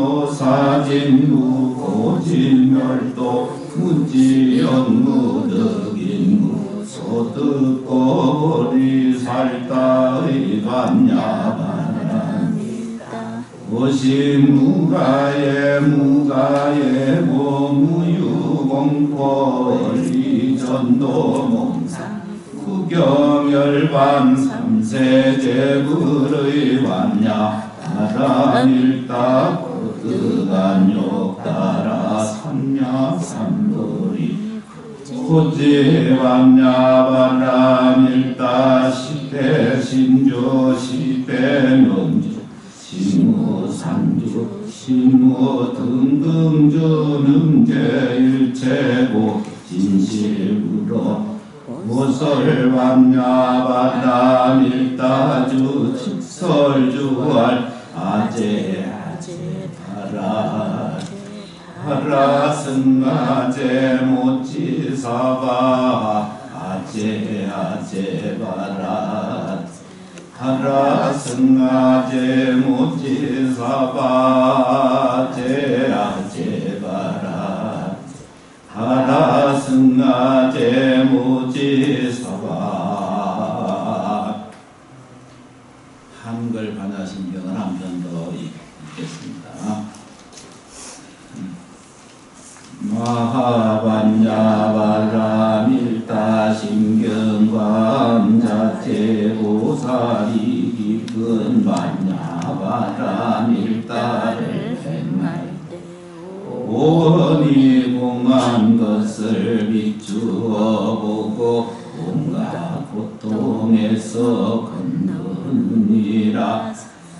진노사진무 고진멸도 무지영무득인무 소득고리 살다의 반야바람이다. 오심무가에 무가에 모무유공포리 전도몽상 구경열반 삼세제불의 완야 바람일다 고득안욕 따라 삼야 삼불이 고지완야 바람일다 시대 신조 시대 명주 시무상주 시무 등등주 능제일체고 진실부로 모설완야 바람일다주 직설주할 아제 하라 승아제 모치사바 아제 바라 하라 승아제 모치사바 아제 바라 하라 승아제 모치사바. 한글 반야신경을 한 편 더 읽겠습니다. 마하반야바라밀다 신경광자체보살이 깊은 반야바라밀다를 행할 때 오원이 공한 것을 비추어 보고 온갖 고통에서 건너느니라.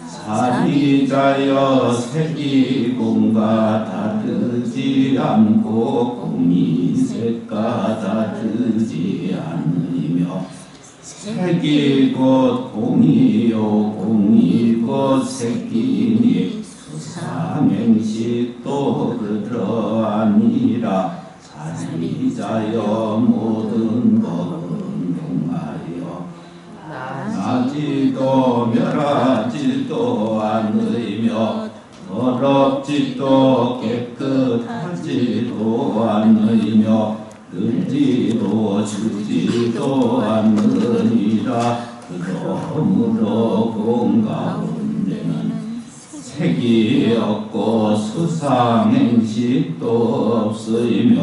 사리자여 색이공과 다르지 않고 공이색과 다르지 않으며 색이 곧 공이요 공이 곧 색이니 수상행식도 그러하니라. 사리자여 모든 법은 동하여 나지도 멸하지도 않으며 더럽지도 깨끗하지도 않으며 늘지도 주지도 않으니라. 그러므로 공가운데는 색이 없고 수상행식도 없으며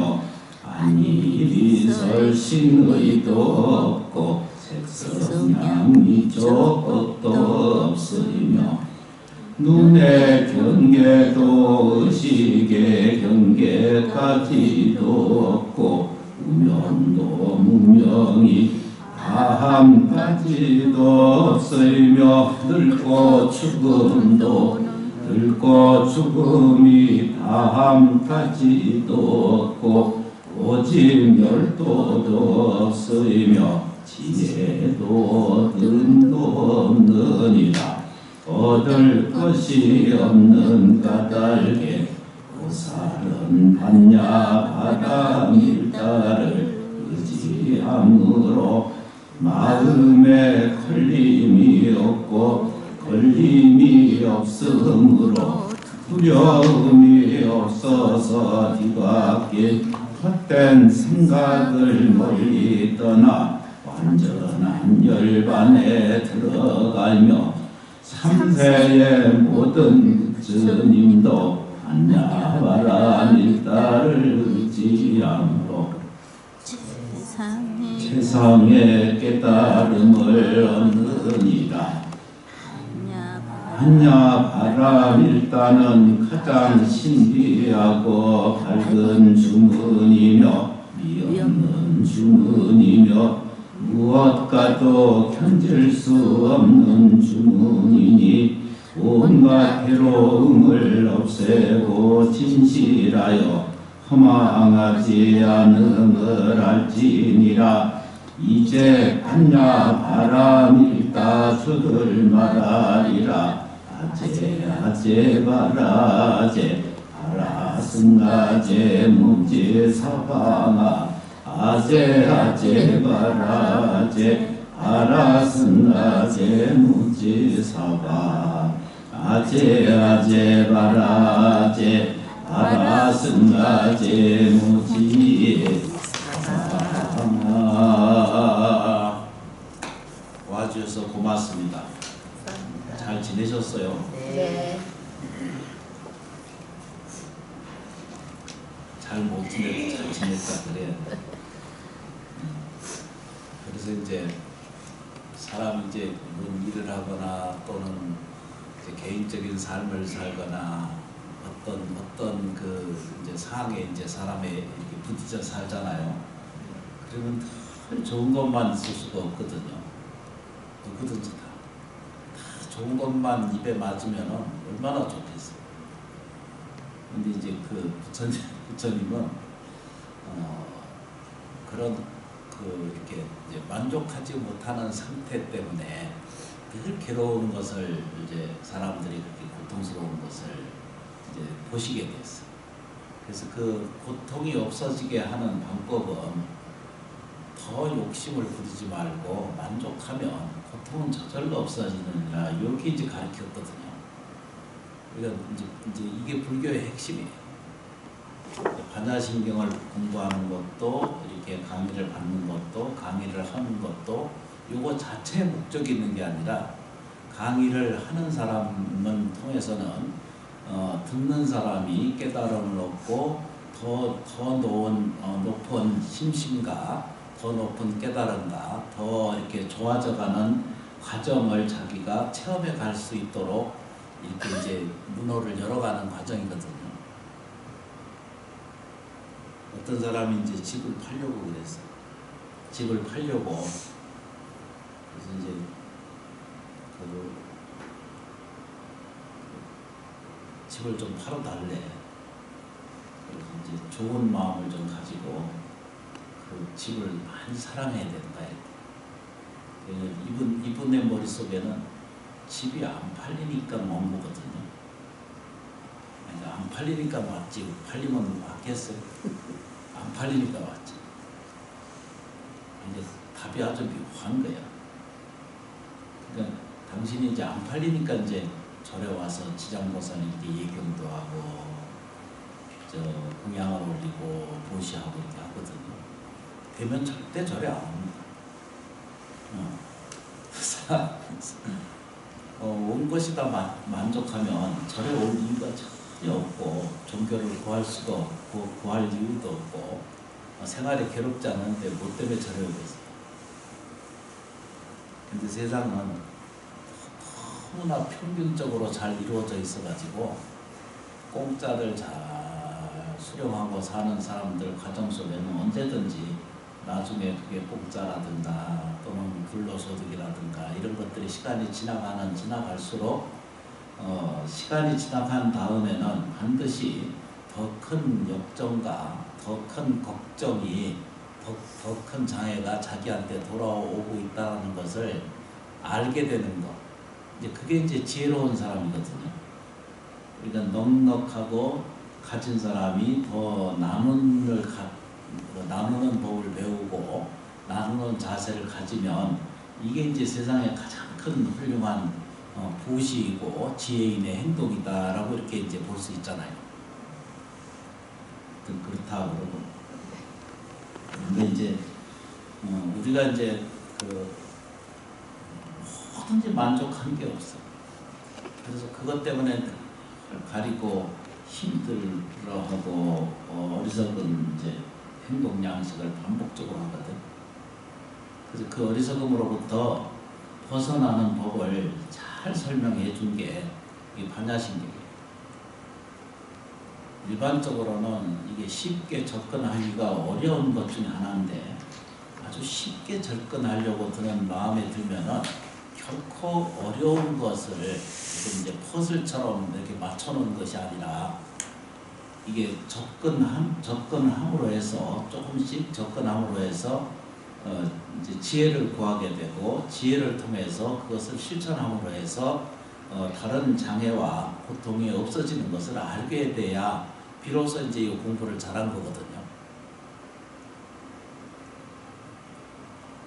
안일이 설신의도 없고 색성양미조 것도 없으며 눈의 경계도 의식의 경계까지도 없고 무명도 무명이 다함까지도 없으며 늙고 죽음이 다함까지도 없고 오직 멸도도 없으며 지혜도 든도 없느니라. 얻을 것이 없는 까닭에 보살은 반야바라밀다를 의지함으로 마음에 걸림이 없고 걸림이 없으므로 두려움이 없어서 뒤바뀐 헛된 생각을 멀리 떠나 완전한 열반에 들어가며 삼세의 모든 스님도 반야바라밀다를 의지함으로 세상의 깨달음을 얻느니라. 반야바라밀다는 가장 신비하고 밝은 주문이며 미없는 주문이며 무엇과도 견질 수 없는 주문이니 온갖 괴로움을 없애고 진실하여 허망하지 않음을 알지니라. 이제 반야바라밀다 주를 말하리라. 아제 바라제 바라승아제 무지사방아 아제 바라제 바라승아제 무지사바 아제 아제 바라제 아라승가제 무지 와주셔서 고맙습니다. 잘 지내셨어요? 네. 잘 못 지내도 잘 지냈다 그래야 돼. 그래서 이제 사람이 이제 뭔 일을 하거나 또는 이제 개인적인 삶을 살거나 어떤 그 이제 상황에 이제 사람이 이렇게 부딪혀 살잖아요. 그러면 늘 좋은 것만 있을 수가 없거든요. 누구든지 다 좋은 것만 입에 맞으면은 얼마나 좋겠어요. 근데 이제 그 부처님은 그런 그 이렇게 이제 만족하지 못하는 상태 때문에 늘 괴로운 것을 이제 사람들이 그렇게 고통스러운 것을 이제 보시게 됐어요. 그래서 그 고통이 없어지게 하는 방법은 더 욕심을 부리지 말고 만족하면 고통은 저절로 없어지느니라 이렇게 이제 가르쳤거든요. 그러니까 이제 이게 불교의 핵심이에요. 반야신경을 공부하는 것도 이렇게 강의를 받는 것도 강의를 하는 것도 요거 자체의 목적이 있는 게 아니라 강의를 하는 사람은 통해서는 듣는 사람이 깨달음을 얻고 더 높은 심심과 더 높은 깨달음과 더 이렇게 좋아져가는 과정을 자기가 체험해 갈 수 있도록 이렇게 이제 문호를 열어가는 과정이거든요. 어떤 사람이 이제 집을 팔려고 그랬어요. 집을 팔려고. 그래서 이제 그 집을 좀 팔아달래. 그래서 이제 좋은 마음을 좀 가지고 그 집을 많이 사랑해야 된다. 이분의 머릿속에는 집이 안 팔리니까 온 거거든요. 그러니까 안 팔리니까 왔지. 팔리면 왔겠어요? 안 팔리니까 왔지. 이제 답이 아주 묘한 거야. 그러니까 당신이 이제 안 팔리니까 이제 절에 와서 지장보살이 이제 예경도 하고 저 공양을 올리고 보시하고 이렇게 하거든요. 되면 절대 절에 안 옵니다. 온 것이 다 만족하면 절에 올 이유가 전혀 없고 종교를 구할 수가 없고 구할 이유도 없고 생활이 괴롭지 않은데 뭐 때문에 절에 오겠어요. 근데 세상은 너무나 평균적으로 잘 이루어져 있어가지고 공짜를 잘 수령하고 사는 사람들 가정 속에는 언제든지 나중에 그게 공짜라든가 또는 불로소득이라든가 이런 것들이 시간이 지나갈수록 시간이 지나간 다음에는 반드시 더 큰 역정과 더 큰 걱정이 더 큰 장애가 자기한테 돌아오고 있다는 것을 알게 되는 것. 이제 그게 이제 지혜로운 사람이거든요. 그러니까 넉넉하고 가진 사람이 더 나누는 법을 배우고 나누는 자세를 가지면 이게 이제 세상에 가장 큰 훌륭한 부시이고 지혜인의 행동이다라고 이렇게 이제 볼 수 있잖아요. 그렇다 그러고. 근데 이제 우리가 이제 그 뭐든지 만족한 게 없어. 그래서 그것 때문에 가리고 힘들어하고 어리석은 이제 행동 양식을 반복적으로 하거든. 그래서 그 어리석음으로부터 벗어나는 법을 잘 설명해 준 게 이 반야신경이에요. 일반적으로는 이게 쉽게 접근하기가 어려운 것 중에 하나인데 아주 쉽게 접근하려고 드는 마음에 들면은 결코 어려운 것을 이제 퍼즐처럼 이렇게 맞춰놓은 것이 아니라 이게 접근함으로 해서 조금씩 접근함으로 해서 이제 지혜를 구하게 되고 지혜를 통해서 그것을 실천함으로 해서 다른 장애와 고통이 없어지는 것을 알게 돼야 비로소 이제 이 공부를 잘한 거거든요.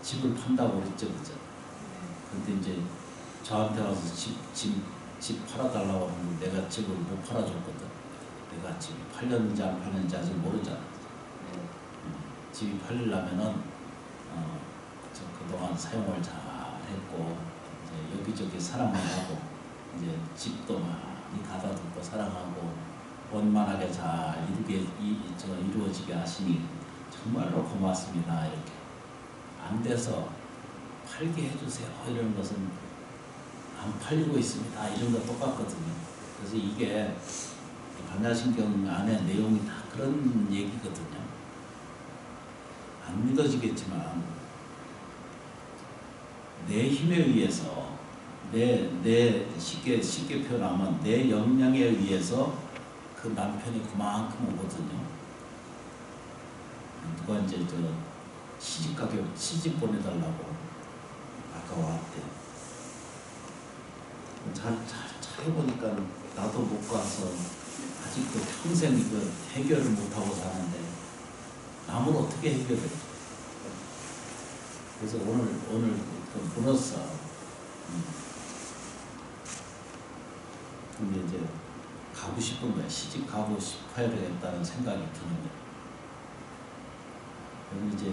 집을 판다고 그랬죠, 그죠? 근데 이제 저한테 와서 집 팔아달라고 하는데 내가 집을 못 팔아줬거든. 내가 집이 팔렸는지 안 팔렸는지 아직 모르잖아. 집이 팔리려면은 저 그동안 사용을 잘 했고 이제 여기저기 사랑을 하고 이제 집도 많이 가다듬고 사랑하고 원만하게 잘 이루어지게 하시니 정말로 고맙습니다. 이렇게 안 돼서 팔게 해주세요. 이런 것은 안 팔리고 있습니다. 이런 거 똑같거든요. 그래서 이게 반야신경 안에 내용이 다 그런 얘기거든요. 안 믿어지겠지만 내 힘에 의해서 내 쉽게 표현하면 내 역량에 의해서 그 남편이 그만큼 오거든요. 누가 이제 시집 보내달라고 아까 왔대. 잘 해보니까 나도 못 가서 아직도 평생 이거 해결을 못하고 사는데 남을 어떻게 해결해? 그래서 오늘 불었어. 근데 이제 가고 싶은 거야. 시집 가고 싶어야 되겠다는 생각이 드는 거야. 그럼 이제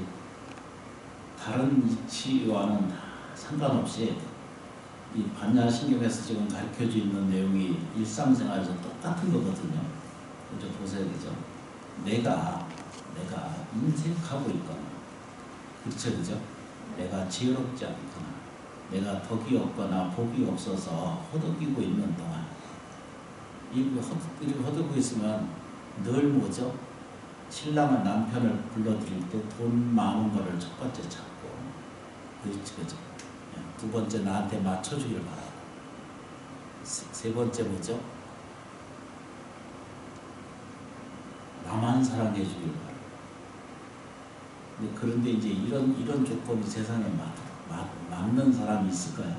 다른 이치와는 상관없이 이 반야신경에서 지금 가르쳐져 있는 내용이 일상생활에서 똑같은 거거든요. 이제 보셔야 되죠. 내가 인색하고 있거나, 그죠? 내가 지혜롭지 않거나, 내가 덕이 없거나 복이 없어서 허덕이고 있는 동안, 이렇게 허덕이고 있으면 늘 뭐죠? 신랑은 남편을 불러들일 때 돈 많은 거를 첫 번째 찾고, 그죠? 두 번째 나한테 맞춰주길 바라고, 세 번째 뭐죠? 나만 사랑해 주길 바라고. 그런데 이제 이런 조건이 세상에 맞는 사람이 있을까요?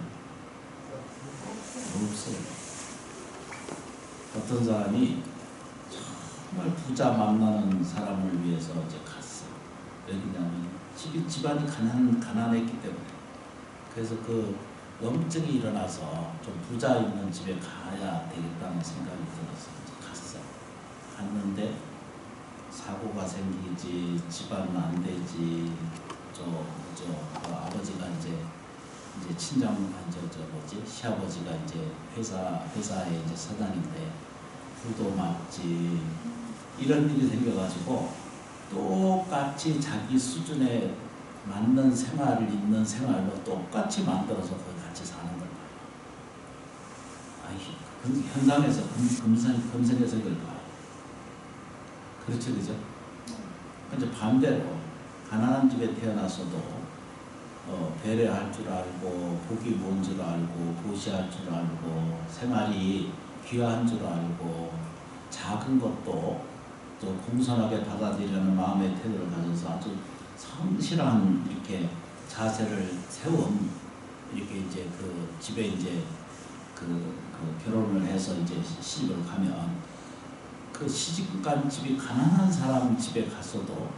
없어요. 어떤 사람이 정말 부자 만나는 사람을 위해서 이제 갔어. 왜냐면 집안이 가난했기 때문에. 그래서 그 염증이 일어나서 좀 부자 있는 집에 가야 되겠다는 생각이 들어서 이제 갔어. 갔는데 사고가 생기지, 집안 안 되지, 아버지가 이제 친정 시아버지가 이제 회사의 이제 사장인데 부도 맞지, 이런 일이 생겨가지고 똑같이 자기 수준에 맞는 생활을 있는 생활로 똑같이 만들어서 거기 같이 사는 걸 봐요. 현상에서 금생에서 이걸 봐요. 그렇죠, 그죠? 근데 반대로 가난한 집에 태어났어도 배려할 줄 알고, 복이 뭔 줄 알고, 보시할 줄 알고, 생활이 귀한 줄 알고, 작은 것도 또 공손하게 받아들이려는 마음의 태도를 가져서 아주 성실한 이렇게 자세를 세운, 이렇게 이제 그 집에 이제 그 결혼을 해서 이제 시집을 가면, 그 시집간 집이 가난한 사람 집에 갔어도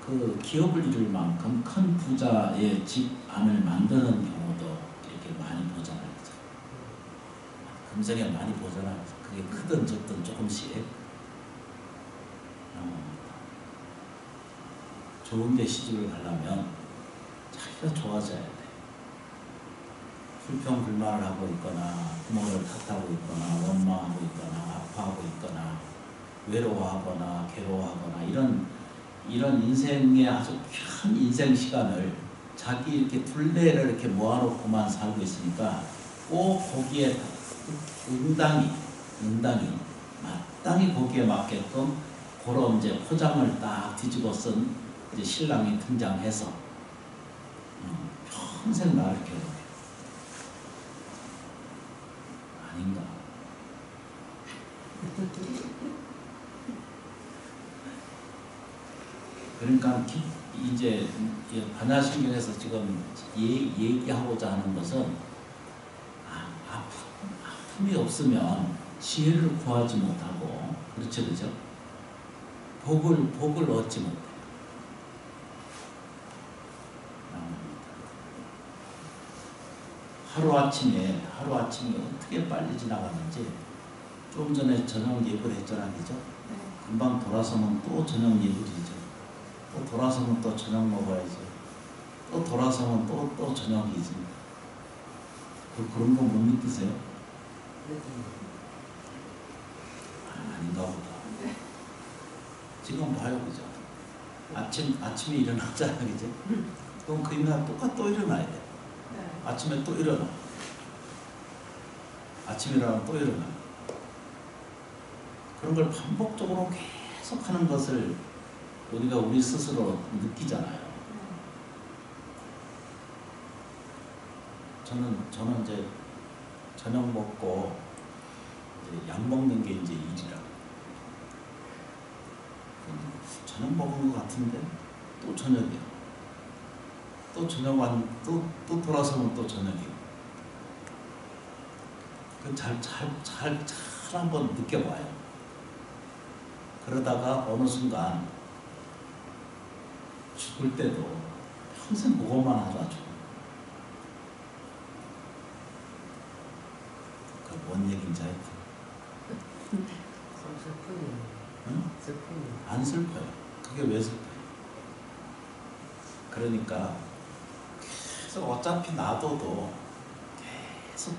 그 기업을 이룰 만큼 큰 부자의 집 안을 만드는 경우도 이렇게 많이 보잖아요. 금생에 많이 보잖아요. 그게 크든 적든 조금씩. 좋은 데 시집을 가려면 자기가 좋아져야 돼. 불평불만을 하고 있거나, 부모를 탓하고 있거나, 원망하고 있거나, 아파하고 있거나, 외로워하거나, 괴로워하거나, 이런 인생의 아주 큰 인생 시간을 자기 이렇게 둘레를 이렇게 모아놓고만 살고 있으니까 꼭 거기에 응당히 마땅히 거기에 맞게끔 그런 이제 포장을 딱 뒤집어 쓴 이제 신랑이 등장해서 평생 나를 괴롭혀. 아닌가? 그러니까 이제 반야신경에서 지금 얘기하고자 하는 것은 아픔이 없으면 지혜를 구하지 못하고, 그렇죠, 그죠? 복을 얻지 못해. 하루아침에 어떻게 빨리 지나가는지. 좀 전에 저녁 예불 했잖아, 그죠? 네. 금방 돌아서면 또 저녁 예불이죠. 또 돌아서면 또 저녁 먹어야죠. 또 돌아서면 또 저녁이지. 그런 거 못 느끼세요? 아닌가 보다. 네. 지금 봐요, 그죠? 아침에 일어나잖아, 그죠? 그럼 그 일어나 똑같이 또 일어나야 돼. 네. 아침에 또 일어나. 아침에 일어나면 또 일어나. 그런 걸 반복적으로 계속 하는 것을 우리가 우리 스스로 느끼잖아요. 저는 이제 저녁 먹고 이제 약 먹는 게 이제 일이라. 저녁 먹은 것 같은데 또 저녁이야. 또 또 돌아서면 또 저녁이고. 잘 한번 느껴봐요. 그러다가 어느 순간 죽을 때도 평생 그것만 하다 죽어. 뭔 얘기인지 하여튼. 슬프네요. 응? 슬프네요. 안 슬퍼요. 그게 왜 슬퍼요? 그러니까 계속 어차피 놔둬도 계속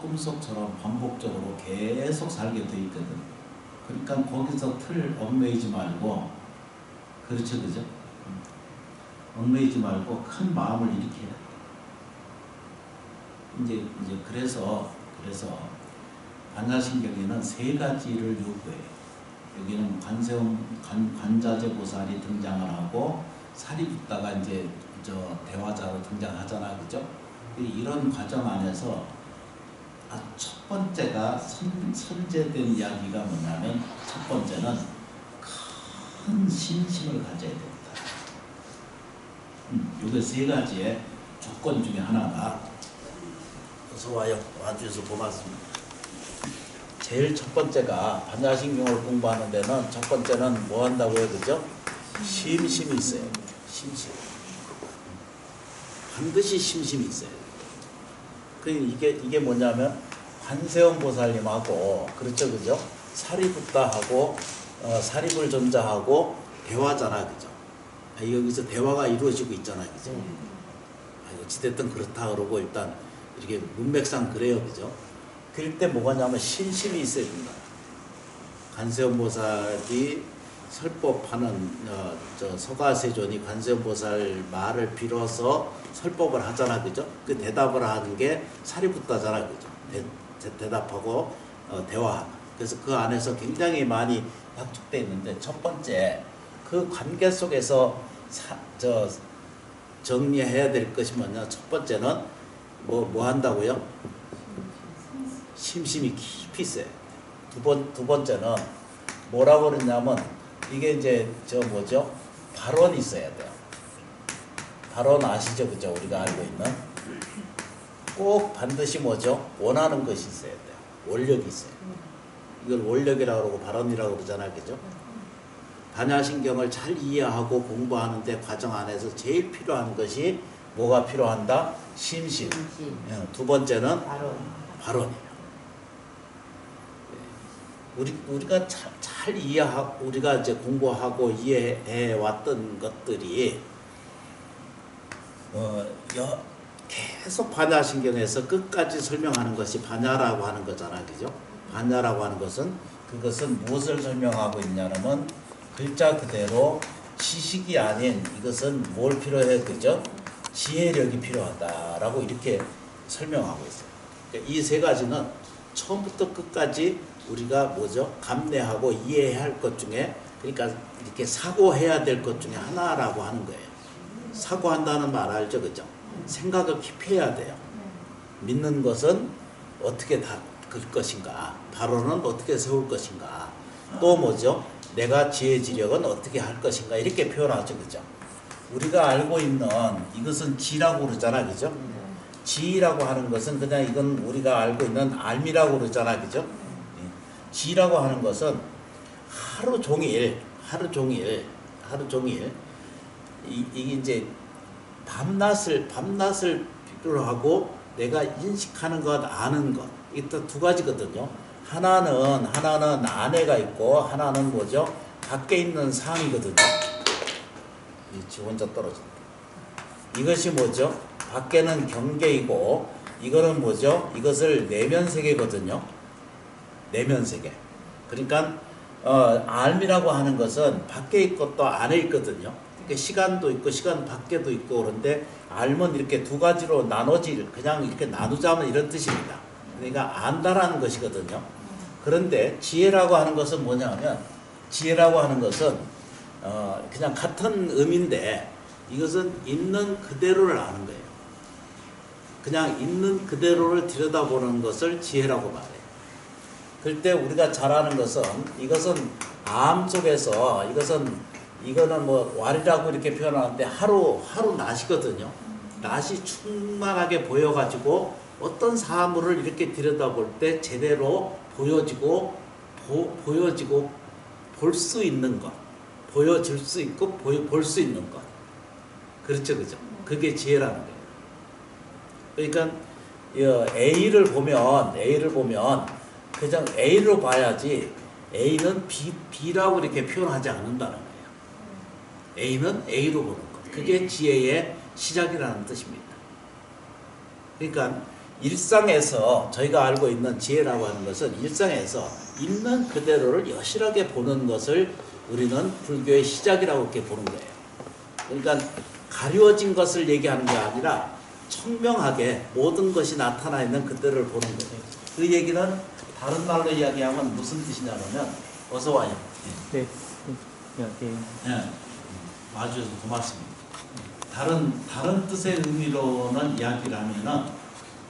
꿈속처럼 반복적으로 계속 살게 돼 있거든. 그러니까 거기서 틀 얽매이지 말고, 그렇죠, 그죠? 얽매이지 말고 큰 마음을 일으켜야 돼. 이제 그래서 반야신경에는 세 가지를 요구해요. 여기는 관자재 보살이 등장을 하고 사리붓다가 이제 대화자로 등장하잖아, 그죠? 이런 과정 안에서 첫 번째가 선제된 이야기가 뭐냐면, 첫 번째는 큰 신심을 가져야 됩니다. 이게 세 가지의 조건 중에 하나가. 어서 와주셔서 고맙습니다. 제일 첫 번째가 반야신경을 공부하는 데는 첫 번째는 뭐 한다고요, 그죠? 심심이 있어요. 심심. 반드시 심심이 있어요. 이게 뭐냐면 관세음 보살님하고, 그렇죠, 그죠? 사리붓다하고 사리불 전자하고 대화잖아, 그죠? 여기서 대화가 이루어지고 있잖아, 그죠? 어찌됐든 그렇다 그러고 일단 이렇게 문맥상 그래요, 그죠? 그럴 때 뭐가냐면 신심이 있어야 된다. 관세음 보살이 설법하는 서가세존이 관세음 보살 말을 빌어서 설법을 하잖아, 그죠? 그 대답을 하는 게 사리붓다잖아, 그죠? 대답하고 대화하는. 그래서 그 안에서 굉장히 많이 압축되어 있는데, 첫 번째 그 관계 속에서 정리해야 될 것이 뭐냐? 첫 번째는 뭐 한다고요? 심심이 깊이 있어요. 두 번째는 뭐라고 그러냐면, 이게 이제 뭐죠? 발언이 있어야 돼요. 발언 아시죠, 그죠? 우리가 알고 있는. 꼭 반드시 뭐죠? 원하는 것이 있어야 돼요. 원력이 있어요. 이걸 원력이라고 그러고 발언이라고 그러잖아요, 그죠? 반야신경을 잘 이해하고 공부하는데 과정 안에서 제일 필요한 것이 뭐가 필요한다? 심심. 두 번째는 발언이에요. 우리가 잘 이해하고, 우리가 이제 공부하고 이해해 왔던 것들이 계속 반야신경에서 끝까지 설명하는 것이 반야라고 하는 거잖아, 그죠? 반야라고 하는 그것은 무엇을 설명하고 있냐면, 글자 그대로 지식이 아닌, 이것은 뭘 필요해, 그죠? 지혜력이 필요하다라고 이렇게 설명하고 있어요. 이 세 가지는 처음부터 끝까지 우리가 뭐죠? 감내하고 이해해야 할 것 중에, 그러니까 이렇게 사고해야 될 것 중에 하나라고 하는 거예요. 사고한다는 말 알죠, 그죠? 생각을 깊이 해야 돼요. 믿는 것은 어떻게 닦을 것인가, 발언은 어떻게 세울 것인가, 또 뭐죠? 내가 지혜지력은 어떻게 할 것인가, 이렇게 표현하죠, 그죠? 우리가 알고 있는 이것은 지라고 그러잖아, 그죠? 지라고 하는 것은 그냥 이건 우리가 알고 있는 알미라고 그러잖아, 그죠? 지라고 하는 것은 하루 종일 이게 이제 밤낮을 필요로 하고 내가 인식하는 것, 아는 것. 이또 두 가지거든요. 하나는 안에가 있고 하나는 뭐죠? 밖에 있는 상이거든요. 지 혼자 떨어진다. 이것이 뭐죠? 밖에는 경계이고 이거는 뭐죠? 이것을 내면 세계거든요. 내면 세계. 그러니까 알미라고 하는 것은 밖에 있고 또 안에 있거든요. 그러니까 시간도 있고 시간 밖에도 있고 그런데 알면 이렇게 두 가지로 나눠질 그냥 이렇게 나누자면 이런 뜻입니다. 그러니까 안다라는 것이거든요. 그런데 지혜라고 하는 것은 뭐냐면 지혜라고 하는 것은 그냥 같은 의미인데 이것은 있는 그대로를 아는 거예요. 그냥 있는 그대로를 들여다보는 것을 지혜라고 말해요. 그때 우리가 잘 아는 것은 이것은 암 속에서 이거는 뭐 왈이라고 이렇게 표현하는데 하루 낮이거든요. 낮이 충만하게 보여가지고 어떤 사물을 이렇게 들여다볼 때 제대로 보여지고 볼 수 있는 것, 보여줄 수 있고 볼 수 있는 것. 그렇죠, 그죠? 그게 지혜라는 거예요. 그러니까 A를 보면 그냥 A로 봐야지 A는 B라고 이렇게 표현하지 않는다는 거예요. A는 A로 보는 것. 그게 지혜의 시작이라는 뜻입니다. 그러니까 일상에서 저희가 알고 있는 지혜라고 하는 것은 일상에서 있는 그대로를 여실하게 보는 것을 우리는 불교의 시작이라고 이렇게 보는 거예요. 그러니까 가려진 것을 얘기하는 게 아니라 청명하게 모든 것이 나타나 있는 그때를 보는 거예요. 그 얘기는 다른 말로 이야기하면 무슨 뜻이냐면 어서 와요. 네. 네. 네. 와주셔서 고맙습니다. 다른 뜻의 의미로는 이야기를 하면은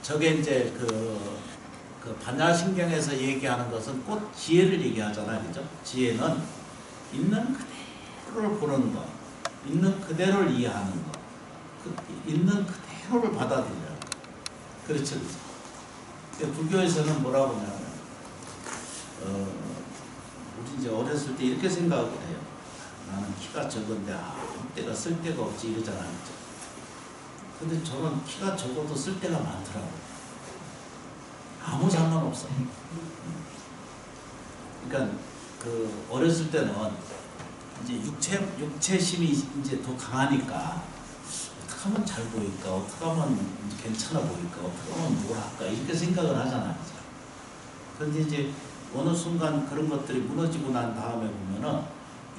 저게 이제 그 반야신경에서 얘기하는 것은 꼭 지혜를 얘기하잖아요. 그죠? 지혜는 있는 그대로를 보는 것, 있는 그대로를 이해하는 것, 있는 그대로를 받아들이는 것. 그렇죠. 그렇죠? 불교에서는 뭐라고 하냐면 우리 이제 어렸을 때 이렇게 생각을 해요. 나는 키가 적은데 아무 때가 쓸데가 없지 이러잖아요. 근데 저는 키가 적어도 쓸데가 많더라고요. 아무 상관없어요. 그러니까 그 어렸을 때는 이제 육체심이 이제 더 강하니까 어떻게 하면 잘 보일까, 어떻게 하면 괜찮아 보일까, 어떻게 하면 뭘 할까 이렇게 생각을 하잖아요. 그런데 이제 어느 순간 그런 것들이 무너지고 난 다음에 보면은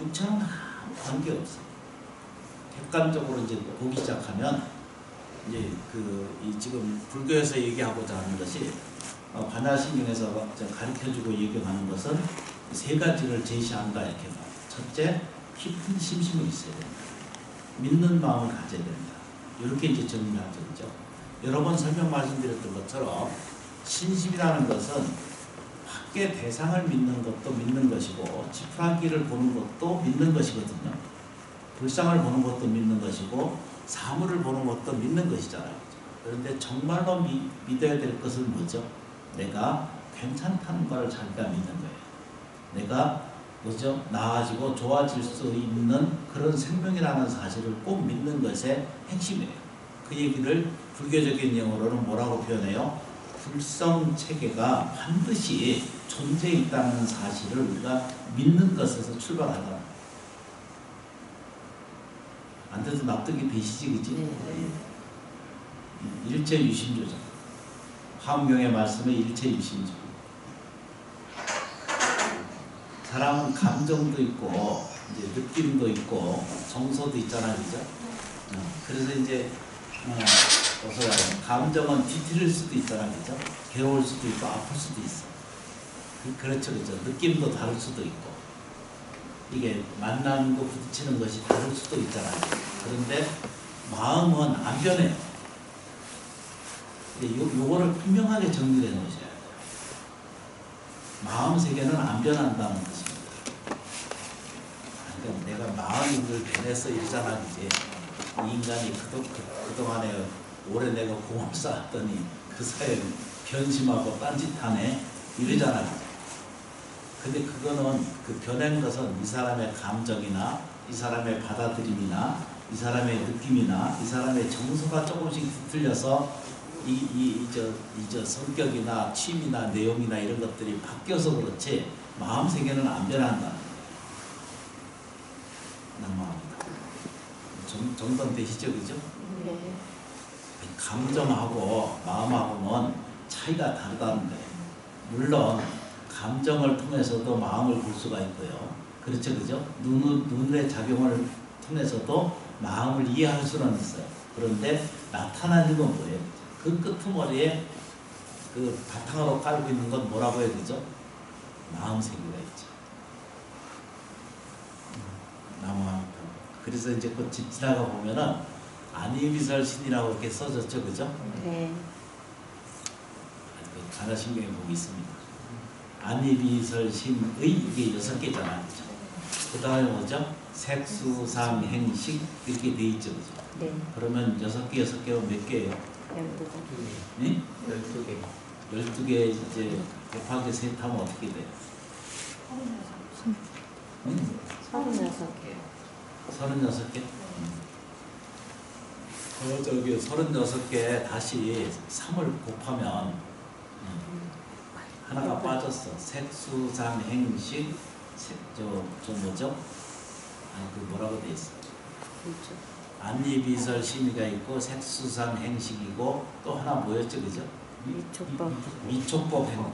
육체는 아무 관계 없어요. 객관적으로 이제 보기 시작하면 이제 지금 불교에서 얘기하고자 하는 것이 반야신경에서 가르쳐주고 얘기하는 것은 세 가지를 제시한다 이렇게 봐요. 첫째, 깊은 심심이 있어야 된다. 믿는 마음을 가져야 된다. 이렇게 이제 정리를 하죠. 그죠? 여러 번 설명 말씀드렸던 것처럼 신심이라는 것은 밖의 대상을 믿는 것도 믿는 것이고 지푸라기를 보는 것도 믿는 것이거든요. 불상을 보는 것도 믿는 것이고 사물을 보는 것도 믿는 것이잖아요. 그런데 정말로 믿어야 될 것은 뭐죠? 내가 괜찮다는 걸 자기가 믿는 거예요. 내가 뭐죠? 나아지고 좋아질 수 있는 그런 생명이라는 사실을 꼭 믿는 것의 핵심이에요. 그 얘기를 불교적인 용어로는 뭐라고 표현해요? 불성체계가 반드시 존재해 있다는 사실을 우리가 믿는 것에서 출발하다. 안 돼도 납득이 되시지, 그지? 일체유심조죠. 화엄경의 말씀에 일체유심조. 사람은 감정도 있고, 이제 느낌도 있고, 정서도 있잖아요, 그죠? 그래서 이제, 감정은 뒤틀릴 수도 있잖아요, 그죠? 괴로울 수도 있고, 아플 수도 있어. 그렇죠, 그죠? 느낌도 다를 수도 있고. 이게 만남도 부딪히는 것이 다를 수도 있잖아요. 그런데 마음은 안 변해요. 요거를 분명하게 정리해 놓으셔야 돼요. 마음 세계는 안 변한다는 뜻입니다. 그러니까 내가 마음이 늘 변해서 이러잖아, 이제. 이 인간이 그동안에 오래 내가 공을 쌓았더니 그 사이에 변심하고 딴짓하네 이러잖아요. 근데 그거는 그 변한 것은 이 사람의 감정이나 이 사람의 받아들임이나 이 사람의 느낌이나 이 사람의 정서가 조금씩 뒤틀려서 저 성격이나 취미나 내용이나 이런 것들이 바뀌어서 그렇지 마음 세계는 안 변한다는 거예요. 낭만합니다. 정돈 되시죠, 그죠? 네. 감정하고 마음하고는 차이가 다르다는 거예요. 물론 감정을 통해서도 마음을 볼 수가 있고요. 그렇죠, 그죠? 눈의 작용을 통해서도 마음을 이해할 수는 있어요. 그런데 나타나는 건 뭐예요? 그 끄트머리에 그 바탕으로 깔고 있는 건 뭐라고 해야 되죠? 마음 세계가 있죠. 나무합니다. 그래서 이제 그 집 지나가 보면은 안이비설신이라고 이렇게 써졌죠, 그죠? 네. 그 가나신경에 보고 있습니다. 안이비설신의 이게 6개잖아요, 그죠? 그 다음에 뭐죠? 색수상행식 이렇게 돼 있죠, 그죠? 네. 그러면 6개, 6개면 몇 개예요? 12개. 네? 12개. 12개 이제 곱하기 셋 하면 어떻게 돼요? 36개. 36개? 저기 36개 다시 3을 곱하면 하나가 빠졌어. 색수상행식 저 뭐죠? 그 뭐라고 돼 있어? 그렇죠. 안니비설 심의가 있고 색수상행식이고 또 하나 뭐였죠, 그죠? 미촉법. 미촉법 행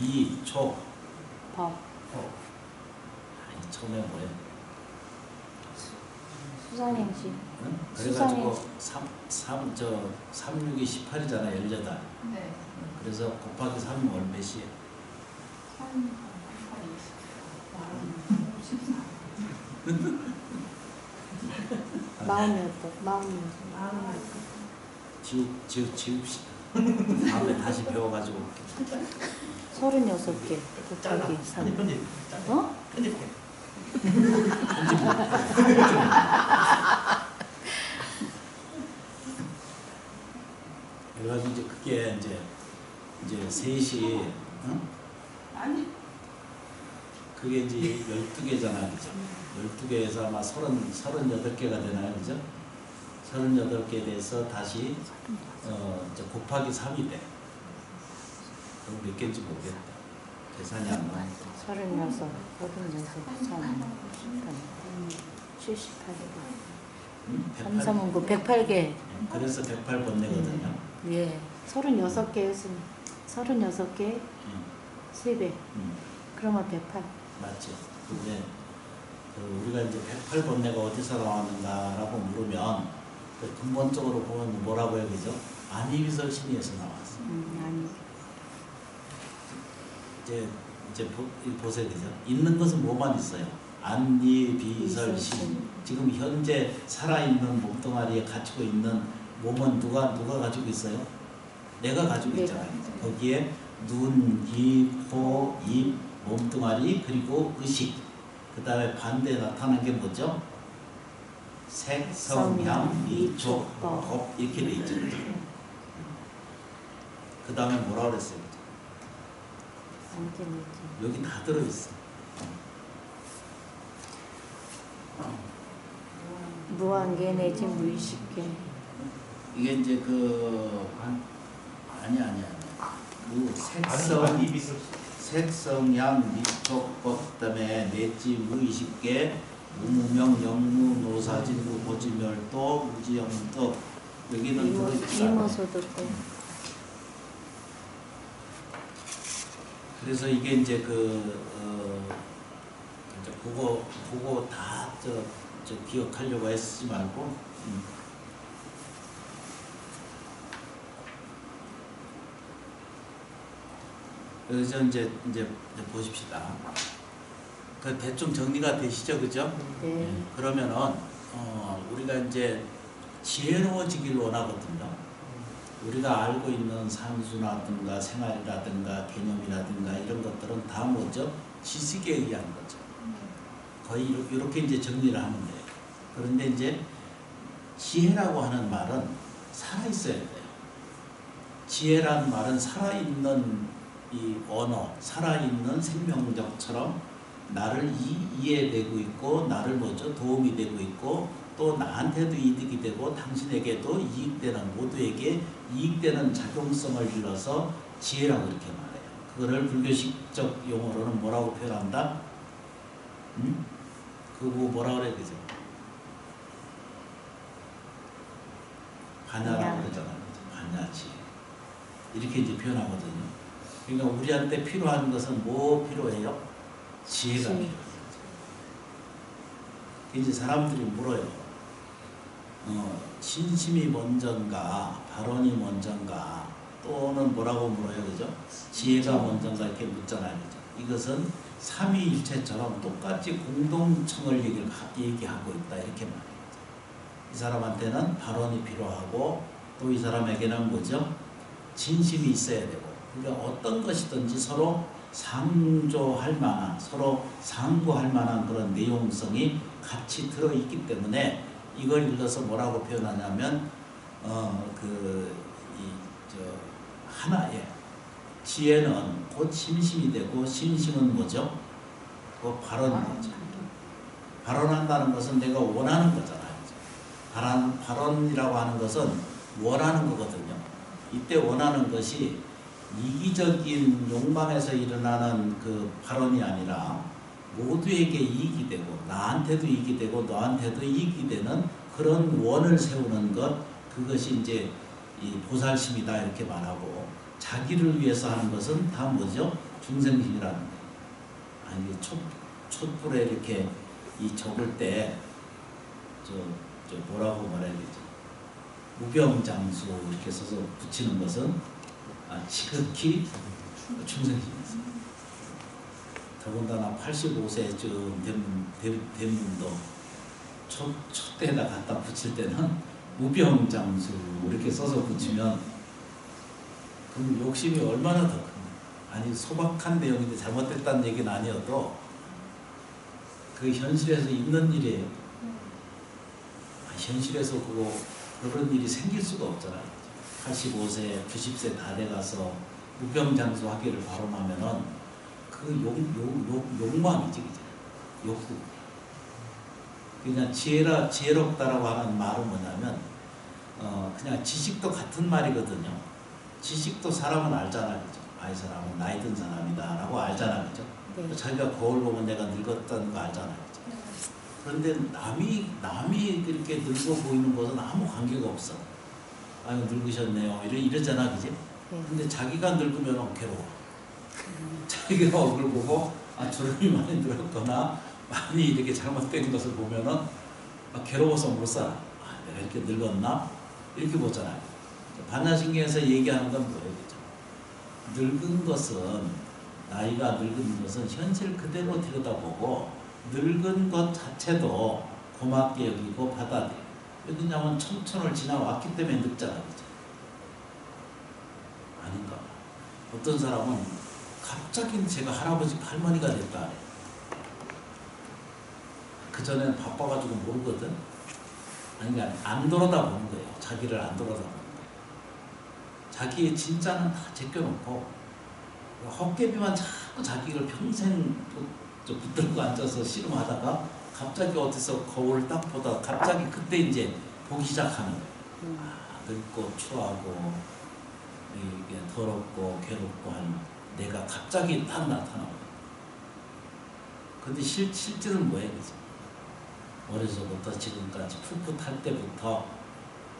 미촉. 법. 아니 처음에 뭐예요? 수상행식. 응? 그래가지고 36이 18이잖아, 18. 네. 그래서 곱하기 3이 월 몇이에요? 마음이었다. 지웁시다. 다음에 다시 배워가지고 올게. 36개 곱하기 3. 편집. 어? 편집해. 그래가지고 이제 그게 이제 셋이 응? 아니. 그게 이제 12개잖아, 그죠? 12개에서 아마 38개가 되나요, 그죠? 38개에 대해서 다시 이제 곱하기 3이 돼. 그럼 몇 개인지 모르겠다. 계산이 안 나와. 36, 3, 78. 응? 3, 3은 9, 108개. 그래서 108번뇌거든요. 예. 36개였으니 36개 응. 3배. 그러면 108. 맞죠. 근데 우리가 이제 108번뇌가 어디서 나왔는가라고 물으면 그 근본적으로 보면 뭐라고 해야 되죠? 안이비설 심의에서 나왔어. 아니. 이제 보세요, 그죠? 있는 것은 뭐만 있어요? 안이비설 심. 지금 현재 살아있는 몸뚱아리에 가지고 있는 몸은 누가 가지고 있어요? 내가 가지고 있잖아요. 거기에 눈, 귀, 코, 입, 몸뚱아리 그리고 의식. 그 다음에 반대에 나타나는 게 뭐죠? 색, 성향, 미촉, 법 이렇게 돼 있죠. 그 다음에 뭐라 그랬어요? 여기 다 들어있어. 무한계 내지 무의식계. 이게 이제 아니야. 그 색성향 미촉법 그다음에 내지 무의식계 무무명 영무 노사진구 고지멸도 무지영도 여기는 들어있다. 이모소득도. 그래서 이게 이제 이제 그거 다 저 기억하려고 했지 말고. 그래서 이제 보십시다. 그 대충 정리가 되시죠, 그죠? 네. 그러면은 우리가 이제 지혜로워지길 원하거든요. 우리가 알고 있는 산수라든가 생활이라든가 개념이라든가 이런 것들은 다 뭐죠? 지식에 의한 거죠. 거의 이렇게 이제 정리를 하면 돼요. 그런데 이제 지혜라고 하는 말은 살아있어야 돼요. 지혜라는 말은 살아있는 이 언어, 살아있는 생명력처럼 나를 이해되고 있고 나를 뭐죠? 도움이 되고 있고 또 나한테도 이득이 되고 당신에게도 이익되는 모두에게 이익되는 작용성을 일러서 지혜라고 이렇게 말해요. 그거를 불교식적 용어로는 뭐라고 표현한다? 그거 뭐라 그래 그죠? 반야라고 그러잖아요. 반야지. 이렇게 이제 표현하거든요. 그러니까 우리한테 필요한 것은 뭐 필요해요? 지혜가 필요해요. 이제 사람들이 물어요. 신심이 먼저인가, 발언이 먼저인가, 또는 뭐라고 물어요, 그죠? 지혜가 먼저인가 이렇게 묻잖아요, 그죠? 이것은 삼위일체처럼 똑같이 공동청을 얘기하고 있다 이렇게 말해요. 이 사람한테는 발언이 필요하고 또 이 사람에게는 뭐죠? 진심이 있어야 되고, 그러니까 어떤 것이든지 서로 상조할 만한, 서로 상고할 만한 그런 내용성이 같이 들어있기 때문에 이걸 읽어서 뭐라고 표현하냐면 하나의 지혜는 곧 심심이 되고 심심은 뭐죠? 그 발언이 되죠. 발언한다는 것은 내가 원하는 거잖아요. 발언이라고 하는 것은 원하는 거거든요. 이때 원하는 것이 이기적인 욕망에서 일어나는 그 발언이 아니라 모두에게 이익이 되고 나한테도 이익이 되고 너한테도 이익이 되는 그런 원을 세우는 것, 그것이 이제 이 보살심이다 이렇게 말하고, 자기를 위해서 하는 것은 다 뭐죠? 중생심이라는 거예요. 아니 촛불에 이렇게 이 적을 때 저 뭐라고 말해야 되죠? 무병장수 이렇게 써서 붙이는 것은 지극히 중생심이었습니다. 더군다나 85세쯤 된 분도 촛대에다 갖다 붙일 때는 무병장수 이렇게 써서 붙이면 그럼 욕심이 얼마나 더 큰가. 아니 소박한 내용인데 잘못됐다는 얘기는 아니어도 그 현실에서 있는 일이에요. 현실에서 그런 일이 생길 수가 없잖아요. 85세, 90세 다 돼가서 무병장수 하기를 발언하면은 그 욕망이지, 그죠? 욕구. 그냥 지혜롭다라고 하는 말은 뭐냐면, 그냥 지식도 같은 말이거든요. 지식도 사람은 알잖아요, 그죠? 이 사람은 나이 든 사람이다라고 알잖아요, 그죠? 네. 자기가 거울 보면 내가 늙었다는 거 알잖아요, 그죠? 그런데 남이 그렇게 늙어 보이는 것은 아무 관계가 없어. 아유, 늙으셨네요. 이러잖아, 그지? 네. 근데 자기가 늙으면 괴로워. 자기가 얼굴 보고, 주름이 많이 늘었거나, 많이 이렇게 잘못된 것을 보면은, 괴로워서 못 살아. 내가 이렇게 늙었나? 이렇게 보잖아요. 반야신경에서 얘기하는 건 뭐예요, 그죠? 늙은 것은, 나이가 늙은 것은 현실 그대로 들여다보고, 늙은 것 자체도 고맙게 여기고 받아들여. 왜냐하면 청천을 지나왔기 때문에 늙잖아, 그죠? 아닌가? 어떤 사람은 갑자기 제가 할머니가 됐다. 그전에는 바빠가지고 모르거든? 그러니까 안 돌아다보는 거예요. 자기를 안 돌아다보는 거예요. 자기의 진짜는 다 제껴놓고 헛개비만 자꾸 자기를 평생 붙들고 앉아서 씨름하다가 갑자기 어디서 거울을 딱 보다가 갑자기 그때 이제 보기 시작하는 거예요. 늙고 추하고 이게 더럽고 괴롭고 한 내가 갑자기 딱 나타나고. 근데 실제는 뭐예요, 그죠? 어려서부터 지금까지 풋풋할 때부터